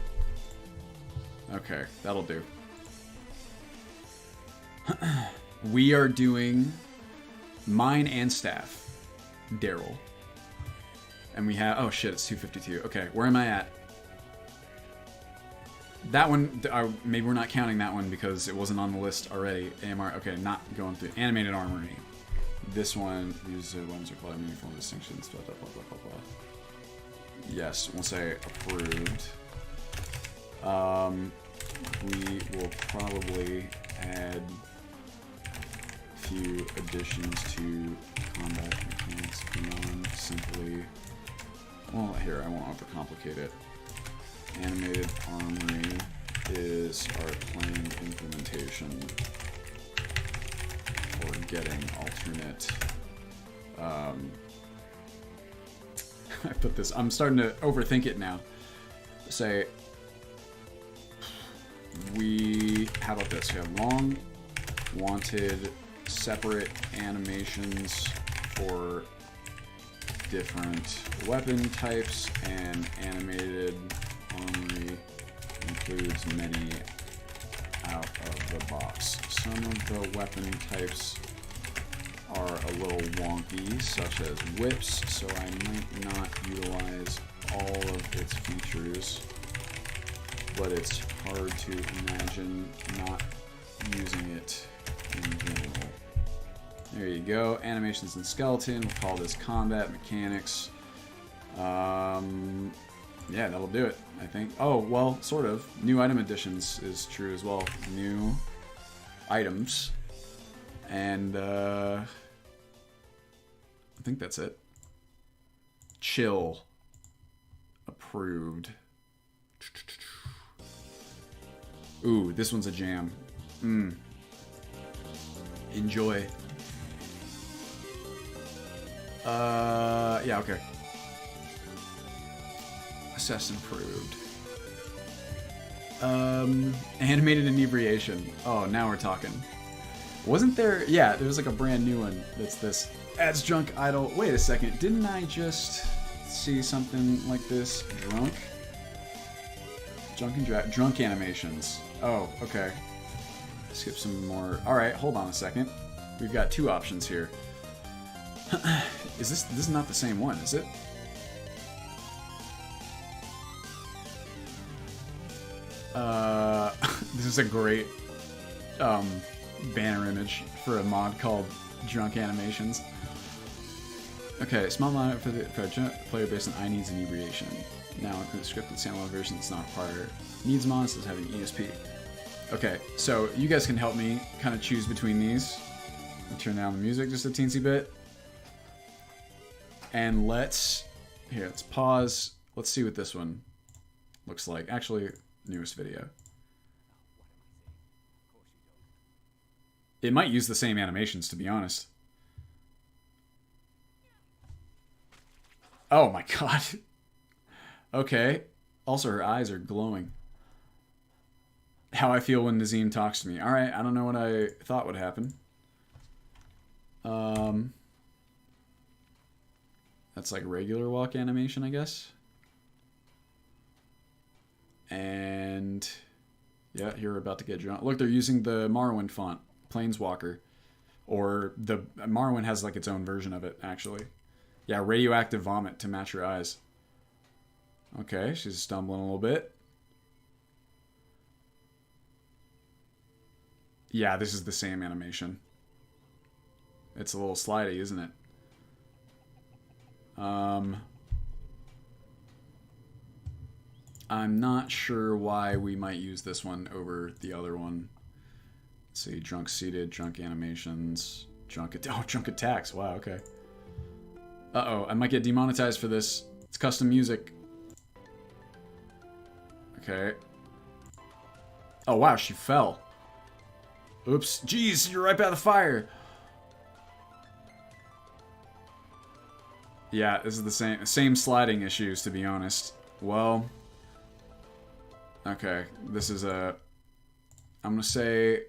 S1: Okay, that'll do. We are doing mine and staff, Daryl. And we have, oh shit, it's 252. Okay, where am I at? That one, maybe we're not counting that one because it wasn't on the list already. AMR, okay, not going through. Animated Armory. This one, these ones are called meaningful distinctions, blah, blah, blah, blah, blah, blah. Yes, we'll say approved. We will probably add a few additions to combat mechanics beyond simply, well, here, I won't overcomplicate it. Animated Armory is our planned implementation for getting alternate. I put this. I'm starting to overthink it now. Say, how about this? We have long wanted separate animations for different weapon types, and animated only includes many out of the box. Some of the weapon types are a little wonky, such as whips, so I might not utilize all of its features, but it's hard to imagine not using it in general. There you go. Animations and skeleton. We'll call this combat mechanics. Yeah, that'll do it, I think. Oh, well, sort of. New item additions is true as well. New items. And, I think that's it. Chill. Approved. Ooh, this one's a jam. Enjoy. Yeah, okay. Assess improved. Animated inebriation. Oh, now we're talking. Wasn't there... Yeah, there was like a brand new one that's this. Adds drunk idle. Wait a second. Didn't I just see something like this? Drunk? Drunk animations. Oh, okay. Skip some more. Alright, hold on a second. We've got two options here. This is not the same one, is it? This is a great banner image for a mod called Drunk Animations. Okay, small mod for a player based on needs inebriation. Now include scripted standalone version that's not required. Needs mods is having ESP. Okay, so you guys can help me kind of choose between these. I'll turn down the music just a teensy bit. And let's pause. Let's see what this one looks like. Actually, newest video. It might use the same animations, to be honest. Oh my god. Okay. Also, her eyes are glowing. How I feel when Nazim talks to me. Alright, I don't know what I thought would happen. That's like regular walk animation, I guess. And yeah, here we're about to get drunk. Look, they're using the Morrowind font, Planeswalker. Or the Morrowind has like its own version of it, actually. Yeah, radioactive vomit to match her eyes. Okay, she's stumbling a little bit. Yeah, this is the same animation. It's a little slidey, isn't it? I'm not sure why we might use this one over the other one. Let's see, drunk seated, drunk animations, drunk attacks. Wow, okay. Uh-oh, I might get demonetized for this. It's custom music. Okay. Oh wow, she fell. Oops. Jeez, you're right by the fire. Yeah, this is the same sliding issues, to be honest. Well, okay, this is a... I'm gonna say...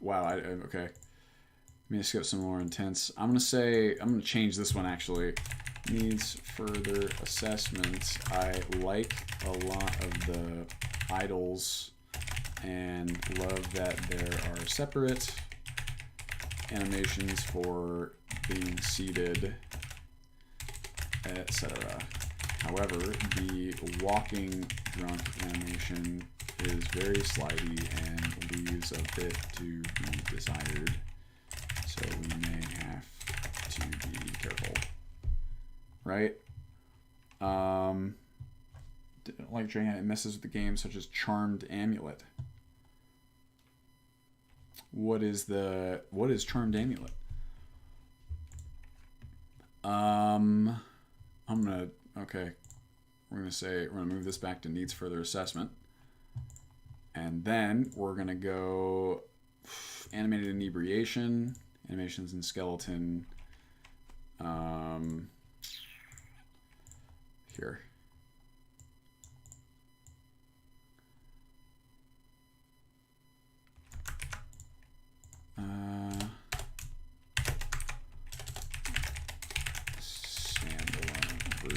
S1: Wow, okay. Let me skip some more intense. I'm gonna change this one, actually. Needs further assessment. I like a lot of the idols and love that there are separate animations for being seated, etc. However, the walking drunk animation is very slidey and leaves a bit to be desired, so we may have to be careful. Right? Like drinking it messes with the game, such as Charmed Amulet. What is Charmed Amulet? We're gonna move this back to needs further assessment. And then we're gonna go animated inebriation, animations and skeleton. Here.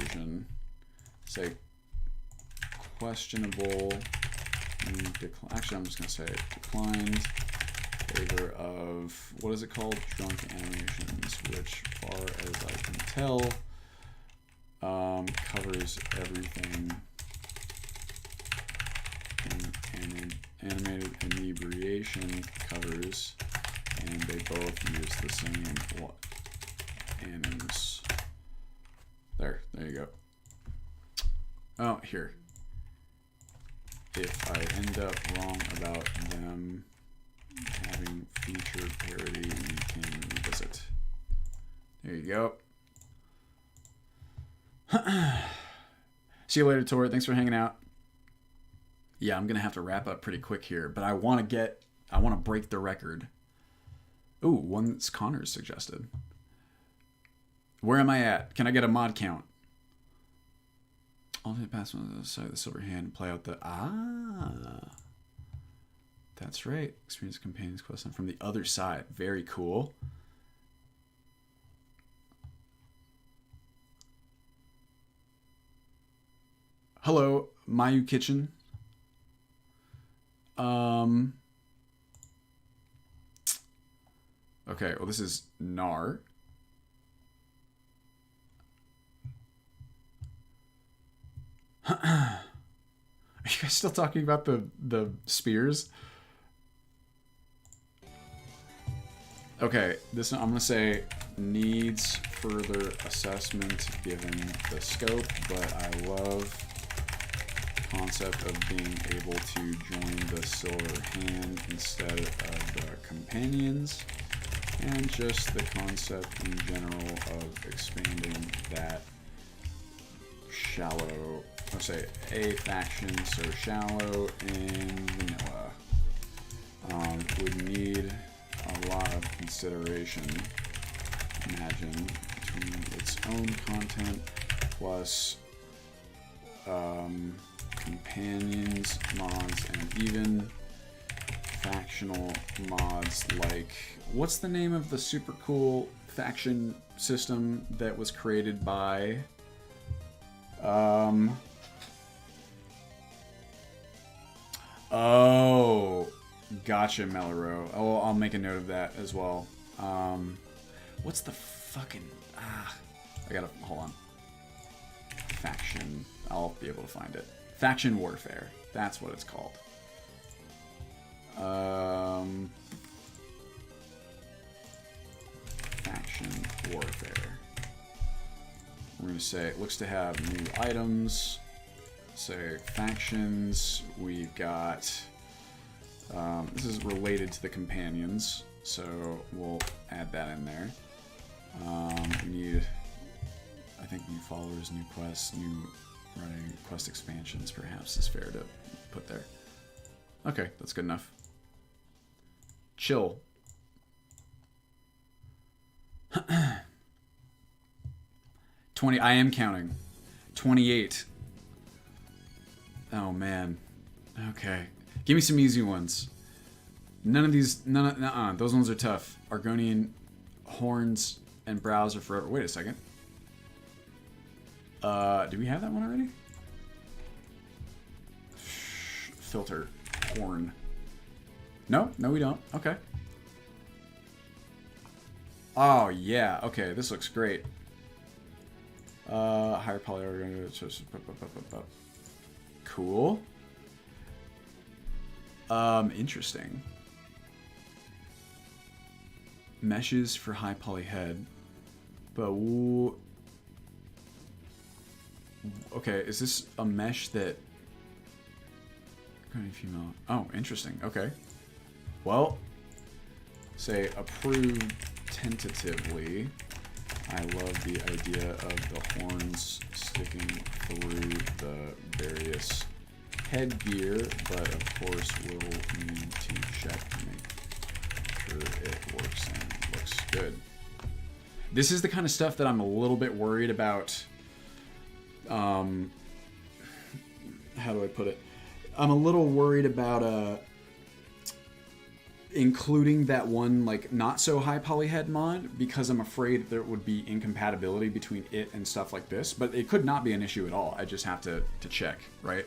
S1: version. Say questionable. Actually, I'm just gonna say declined. Favor of, what is it called? Drunk animations, which, far as I can tell, covers everything. And animated inebriation covers, and they both use the same anims. There you go. Oh, here. If I end up wrong about them having feature parity, we can revisit. There you go. See you later, Tor. Thanks for hanging out. Yeah, I'm gonna have to wrap up pretty quick here, but I want to break the record. Ooh, one that's Connor's suggested. Where am I at? Can I get a mod count? Alternate pass on the side of the silver hand and play out the That's right. Experience companions quest from the other side. Very cool. Hello, Mayu Kitchen. Okay, well this is Nar. Are you guys still talking about the spears? Okay, this one I'm gonna say needs further assessment given the scope, but I love the concept of being able to join the silver hand instead of the companions, and just the concept in general of expanding that shallow, let's say a faction so shallow in vanilla would need a lot of consideration, imagine, between its own content plus companions, mods, and even factional mods like, what's the name of the super cool faction system that was created by oh, gotcha, Meloro. Oh, I'll make a note of that as well. What's the fucking... I gotta... Hold on. Faction. I'll be able to find it. Faction Warfare. That's what it's called. Faction Warfare. We're going to say it looks to have new items. Say factions. We've got... this is related to the companions, so we'll add that in there. We need, I think, new followers, new quests, new running quest expansions, perhaps, is fair to put there. Okay, that's good enough. Chill. 20, I am counting. 28. Oh, man. Okay. Give me some easy ones. None of these, those ones are tough. Argonian horns and brows are forever. Wait a second. Do we have that one already? Filter. Horn. No, we don't. Okay. Oh, yeah. Okay, this looks great. Higher poly organ. Cool. Interesting. Meshes for high poly head. But okay, is this a mesh that female? Oh, interesting. Okay. Well, say approved tentatively. I love the idea of the horns sticking through the various headgear, but of course we'll need to check to make sure it works and looks good. This is the kind of stuff that I'm a little bit worried about. How do I put it? I'm a little worried about including that one like not so high polyhead mod because I'm afraid there would be incompatibility between it and stuff like this, but it could not be an issue at all. I just have to check, right?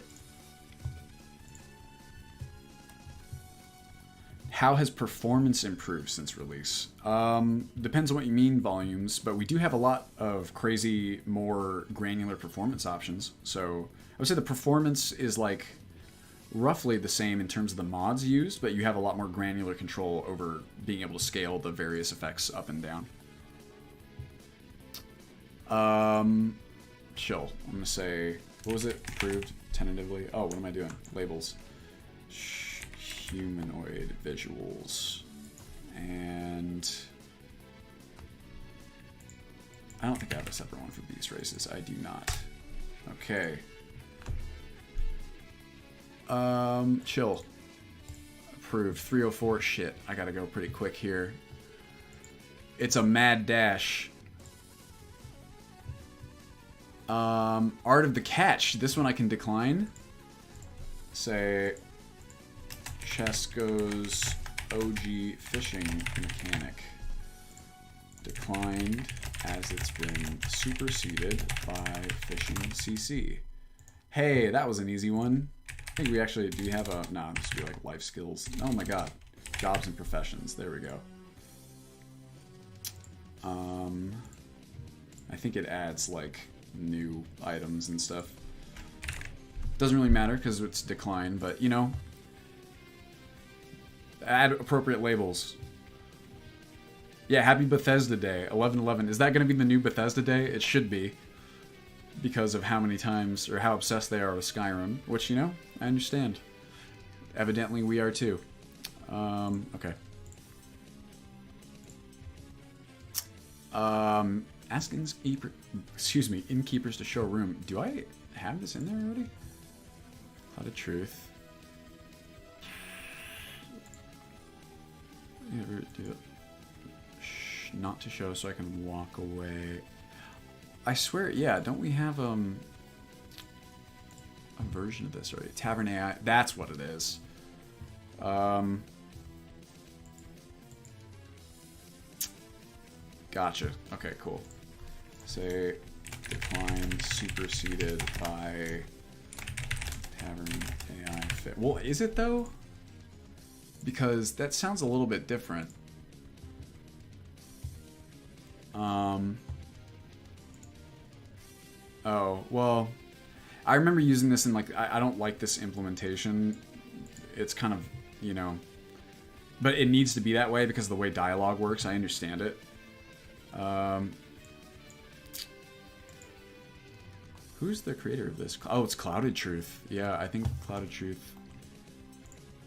S1: How has performance improved since release? Depends on what you mean volumes, but we do have a lot of crazy, more granular performance options. So I would say the performance is like roughly the same in terms of the mods used, but you have a lot more granular control over being able to scale the various effects up and down. Chill. I'm gonna say, what was it? Approved tentatively. Oh, what am I doing? Labels. Humanoid visuals. And I don't think I have a separate one for beast races. I do not. Okay. Chill. Approved. 304. Shit. I gotta go pretty quick here. It's a mad dash. Art of the Catch. This one I can decline. Say Chesko's OG fishing mechanic. Declined as it's been superseded by Fishing CC. Hey, that was an easy one. I think we actually, do you have a, no, this would be like life skills. Oh my god. Jobs and professions. There we go. I think it adds like new items and stuff. Doesn't really matter because it's decline, but you know, add appropriate labels. Yeah, happy Bethesda Day, 11/11. Is that going to be the new Bethesda Day? It should be, because of how many times, or how obsessed they are with Skyrim, which, you know, I understand. Evidently, we are too. Okay. Asking innkeepers to show room. Do I have this in there already? HUD of Truth. Ever do it? Not to show so I can walk away. I swear, yeah, don't we have a version of this already? Tavern AI, that's what it is. Gotcha. Okay, cool. Say decline superseded by Tavern AI fit. Well, is it though? Because that sounds a little bit different. Oh, well, I remember using this in like, I don't like this implementation. It's kind of, you know, but it needs to be that way because of the way dialogue works. I understand it. Who's the creator of this? Oh, it's Clouded Truth. Yeah, I think Clouded Truth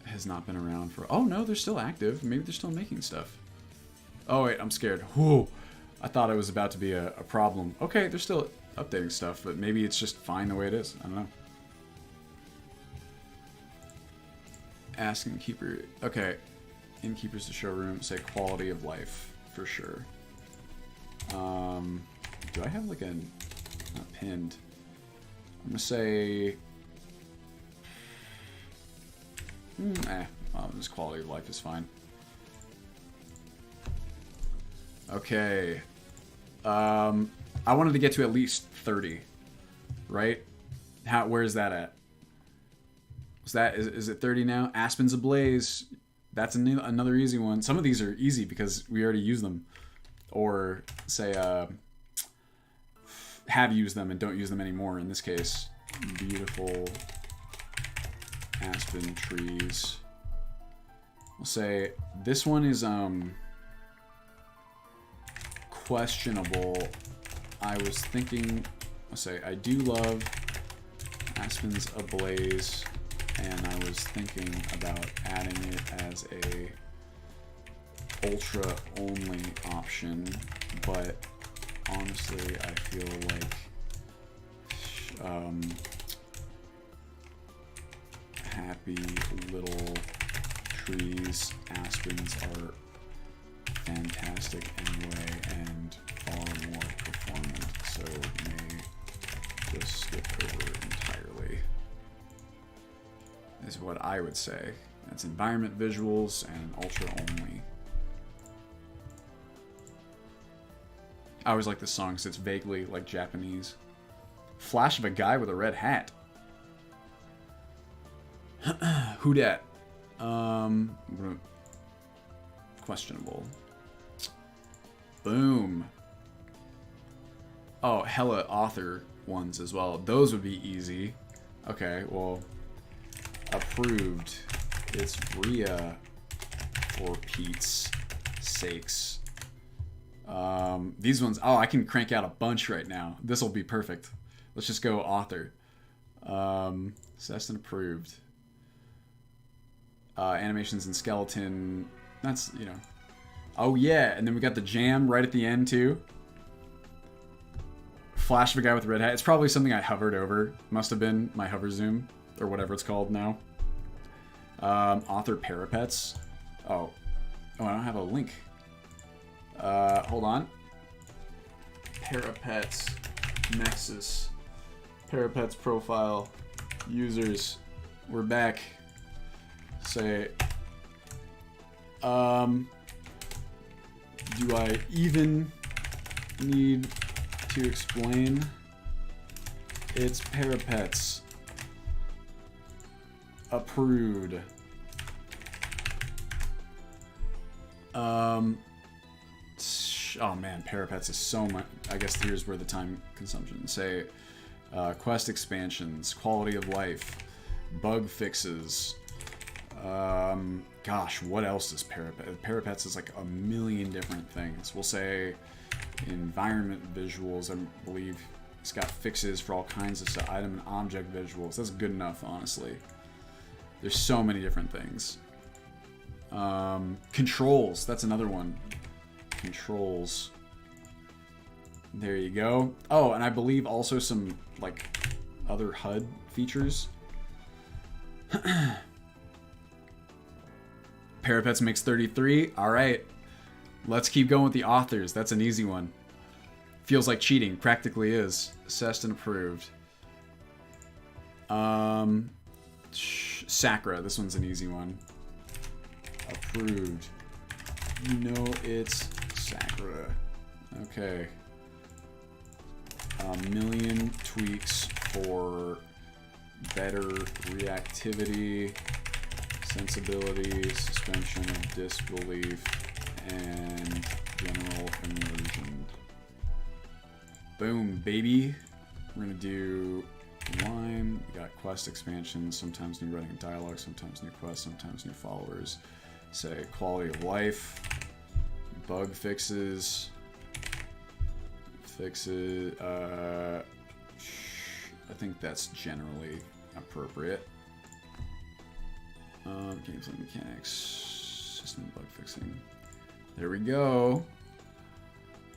S1: has not been around for... Oh, no, they're still active. Maybe they're still making stuff. Oh, wait, I'm scared. Whoa. I thought it was about to be a problem. Okay, they're still updating stuff, but maybe it's just fine the way it is. I don't know. Ask innkeeper... Okay. Innkeepers to show room. Say quality of life, for sure. Do I have like a... Not pinned. I'm gonna say... This quality of life is fine. Okay. I wanted to get to at least 30, right? Where's that at? Is it 30 now? Aspen's Ablaze. That's another easy one. Some of these are easy because we already use them, or say have used them and don't use them anymore. In this case, beautiful aspen trees. We'll say this one is questionable. I was thinking, I'll say I do love Aspen's Ablaze, and I was thinking about adding it as a ultra only option, but honestly I feel like happy little trees aspens are fantastic anyway and far more performant, so may just skip over entirely, is what I would say. That's environment visuals and ultra only. I always like this song because it's vaguely like Japanese. Flash of a guy with a red hat. Who dat? Questionable. Boom. Oh, hella author ones as well. Those would be easy. Okay, well, approved. It's Rhea for Pete's sakes. These ones, oh, I can crank out a bunch right now. This will be perfect. Let's just go author. Assessed and approved. Animations and skeleton. That's, you know. Oh, yeah. And then we got the jam right at the end, too. Flash of a guy with a red hat. It's probably something I hovered over. Must have been my hover zoom. Or whatever it's called now. Author parapets. Oh. Oh, I don't have a link. Hold on. Parapets. Nexus. Parapets profile. Users. We're back. Say, do I even need to explain? It's parapets. Approved. Oh man, parapets is so much. I guess here's where the time consumption. Say, quest expansions, quality of life, bug fixes. Gosh, what else is Parapets? Parapets is like a million different things. We'll say environment visuals, I believe it's got fixes for all kinds of stuff. Item and object visuals. That's good enough, honestly. There's so many different things. Controls, that's another one. Controls. There you go. Oh, and I believe also some, like, other HUD features. Parapets makes 33. All right. Let's keep going with the authors. That's an easy one. Feels like cheating. Practically is. Assessed and approved. Sakura. This one's an easy one. Approved. You know it's Sakura. Okay. A million tweaks for better reactivity, sensibility, suspension of disbelief, and general immersion. Boom, baby. We're gonna do line. We got quest expansions, sometimes new writing and dialogue, sometimes new quests, sometimes new followers. Say quality of life, bug fixes, I think that's generally appropriate. Gameplay mechanics, system bug fixing. There we go.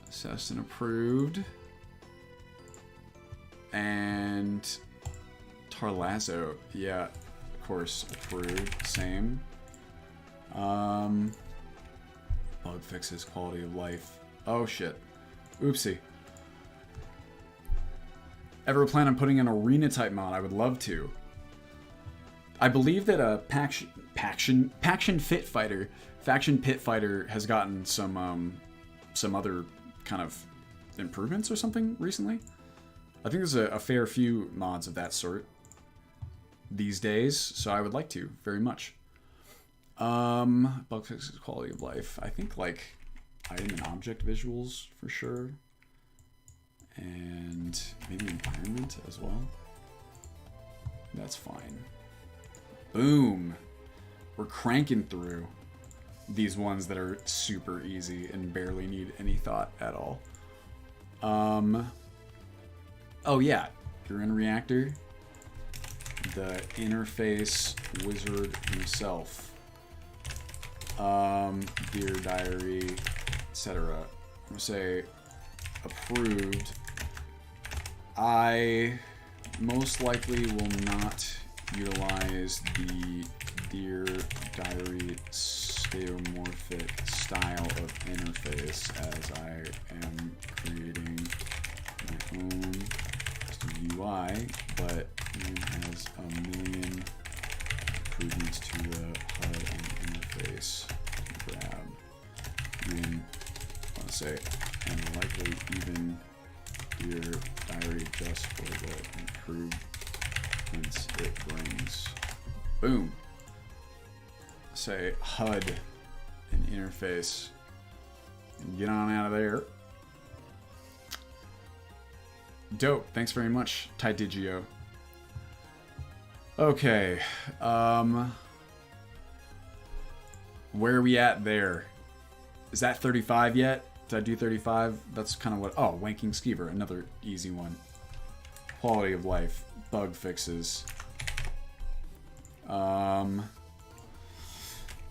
S1: Assessed and approved. And Tarlazo, yeah, of course, approved. Same. Bug fixes, quality of life. Oh shit. Oopsie. Ever plan on putting an arena type mod? I would love to. I believe that a faction pit fighter has gotten some other kind of improvements or something recently. I think there's a fair few mods of that sort these days, so I would like to very much. Bug fixes, quality of life. I think like item and object visuals for sure. And maybe environment as well. That's fine. Boom. We're cranking through these ones that are super easy and barely need any thought at all. Oh yeah, you're in Reactor. The interface wizard himself. Dear diary, etc. I'm gonna say approved. I most likely will not utilize the Dear Diary stereomorphic style of interface as I am creating my own custom UI, but it has a million improvements to the HUD and interface. Grab. Even, I want to say, and likely even your diary just for the improvements it brings. Boom. Say HUD and interface. And get on out of there. Dope. Thanks very much, Tydigio. Okay. Where are we at there? Is that 35 yet? Did I do 35? That's kind of what... Oh, Wanking Skeever. Another easy one. Quality of life. Bug fixes.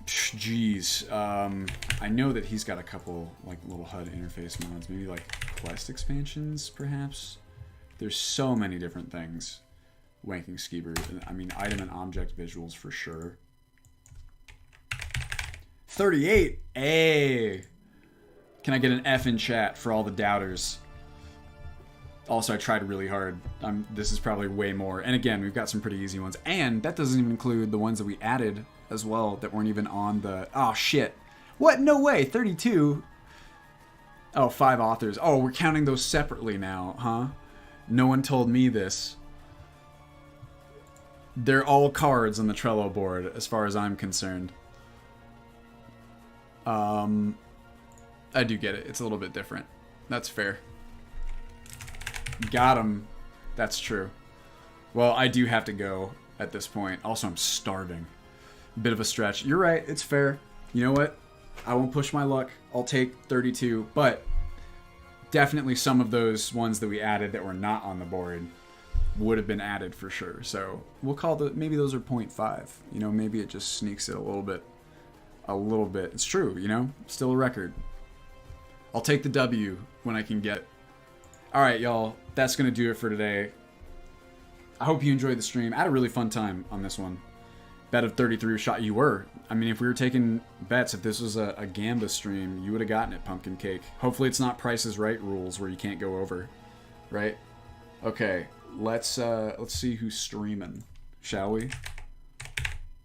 S1: Jeez. I know that he's got a couple, like, little HUD interface mods. Maybe, like, quest expansions, perhaps? There's so many different things. Wanking Skeever. I mean, item and object visuals for sure. 38! Hey! Can I get an F in chat for all the doubters? Also, I tried really hard. This is probably way more. And again, we've got some pretty easy ones. And that doesn't even include the ones that we added as well that weren't even on the... Oh, shit. What? No way. 32? Oh, 5 authors. Oh, we're counting those separately now, huh? No one told me this. They're all cards on the Trello board, as far as I'm concerned. I do get it. It's a little bit different. That's fair. Got him. That's true. Well, I do have to go at this point. Also, I'm starving. Bit of a stretch. You're right. It's fair. You know what? I won't push my luck. I'll take 32. But definitely some of those ones that we added that were not on the board would have been added for sure. So we'll call maybe those are 0.5. You know, maybe it just sneaks it a little bit. A little bit. It's true, you know? Still a record. I'll take the W when I can get. Alright, y'all. That's going to do it for today. I hope you enjoyed the stream. I had a really fun time on this one. Bet of 33 shot. You were. I mean, if we were taking bets, if this was a Gamba stream, you would have gotten it, Pumpkin Cake. Hopefully it's not Price is Right rules where you can't go over. Right? Okay. Let's see who's streaming. Shall we?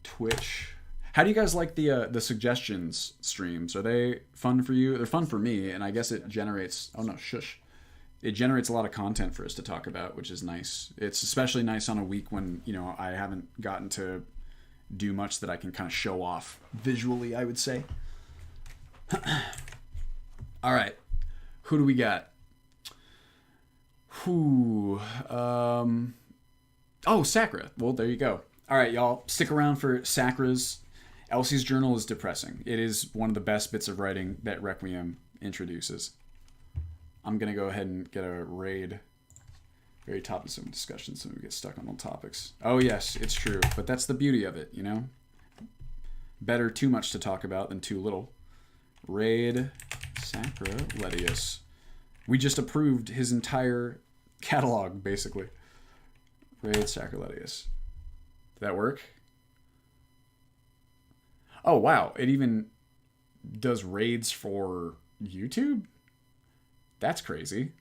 S1: Twitch. How do you guys like the suggestions streams? Are they fun for you? They're fun for me, and I guess it generates... Oh, no, shush. It generates a lot of content for us to talk about, which is nice. It's especially nice on a week when, you know, I haven't gotten to do much that I can kind of show off visually, I would say. All right. Who do we got? Oh, Sakura. Well, there you go. All right, y'all. Stick around for Sakura's. Elsie's Journal is depressing. It is one of the best bits of writing that Requiem introduces. I'm going to go ahead and get a raid. Very top of some discussion so we get stuck on all topics. Oh, yes, it's true. But that's the beauty of it, you know? Better too much to talk about than too little. Raid Sacroletius. We just approved his entire catalog, basically. Raid Sacroletius. Did that work? Oh, wow. It even does raids for YouTube? That's crazy.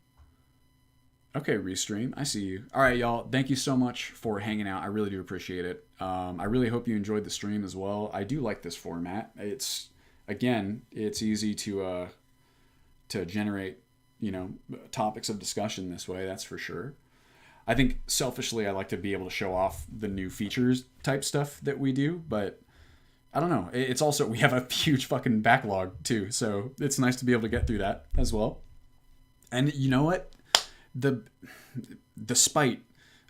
S1: Okay, Restream. I see you. All right, y'all. Thank you so much for hanging out. I really do appreciate it. I really hope you enjoyed the stream as well. I do like this format. It's, again, it's easy to generate, you know, topics of discussion this way. That's for sure. I think selfishly, I like to be able to show off the new features type stuff that we do, but I don't know. It's also, we have a huge fucking backlog too, so it's nice to be able to get through that as well. And you know what? The spite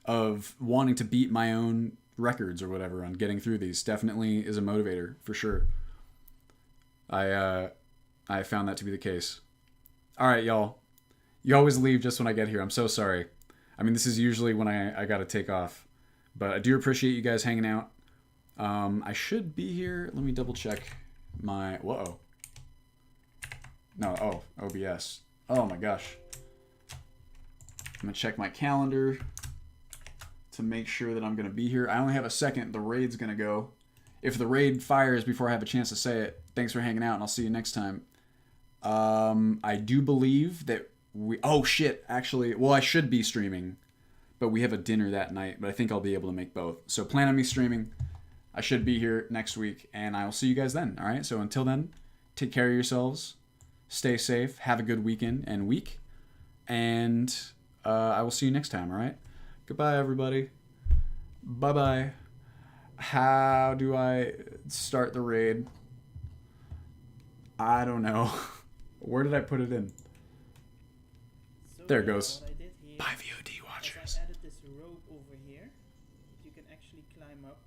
S1: of wanting to beat my own records or whatever on getting through these definitely is a motivator for sure. I found that to be the case. All right, y'all. You always leave just when I get here. I'm so sorry. I mean, this is usually when I got to take off, but I do appreciate you guys hanging out. I should be here. Let me double check my... Whoa. No, oh, OBS. Oh my gosh. I'm going to check my calendar to make sure that I'm going to be here. I only have a second. The raid's going to go. If the raid fires before I have a chance to say it, thanks for hanging out, and I'll see you next time. I do believe that we... Oh, shit. Actually, well, I should be streaming, but we have a dinner that night, but I think I'll be able to make both. So plan on me streaming. I should be here next week, and I will see you guys then. All right. So until then, take care of yourselves, stay safe, have a good weekend and week, and I will see you next time. All right. Goodbye, everybody. Bye bye. How do I start the raid? I don't know. Where did I put it in?
S5: So
S1: There it goes.
S5: what I did here
S1: Bye, VOD
S5: is
S1: watchers.
S5: I added this rope over here. You can actually climb up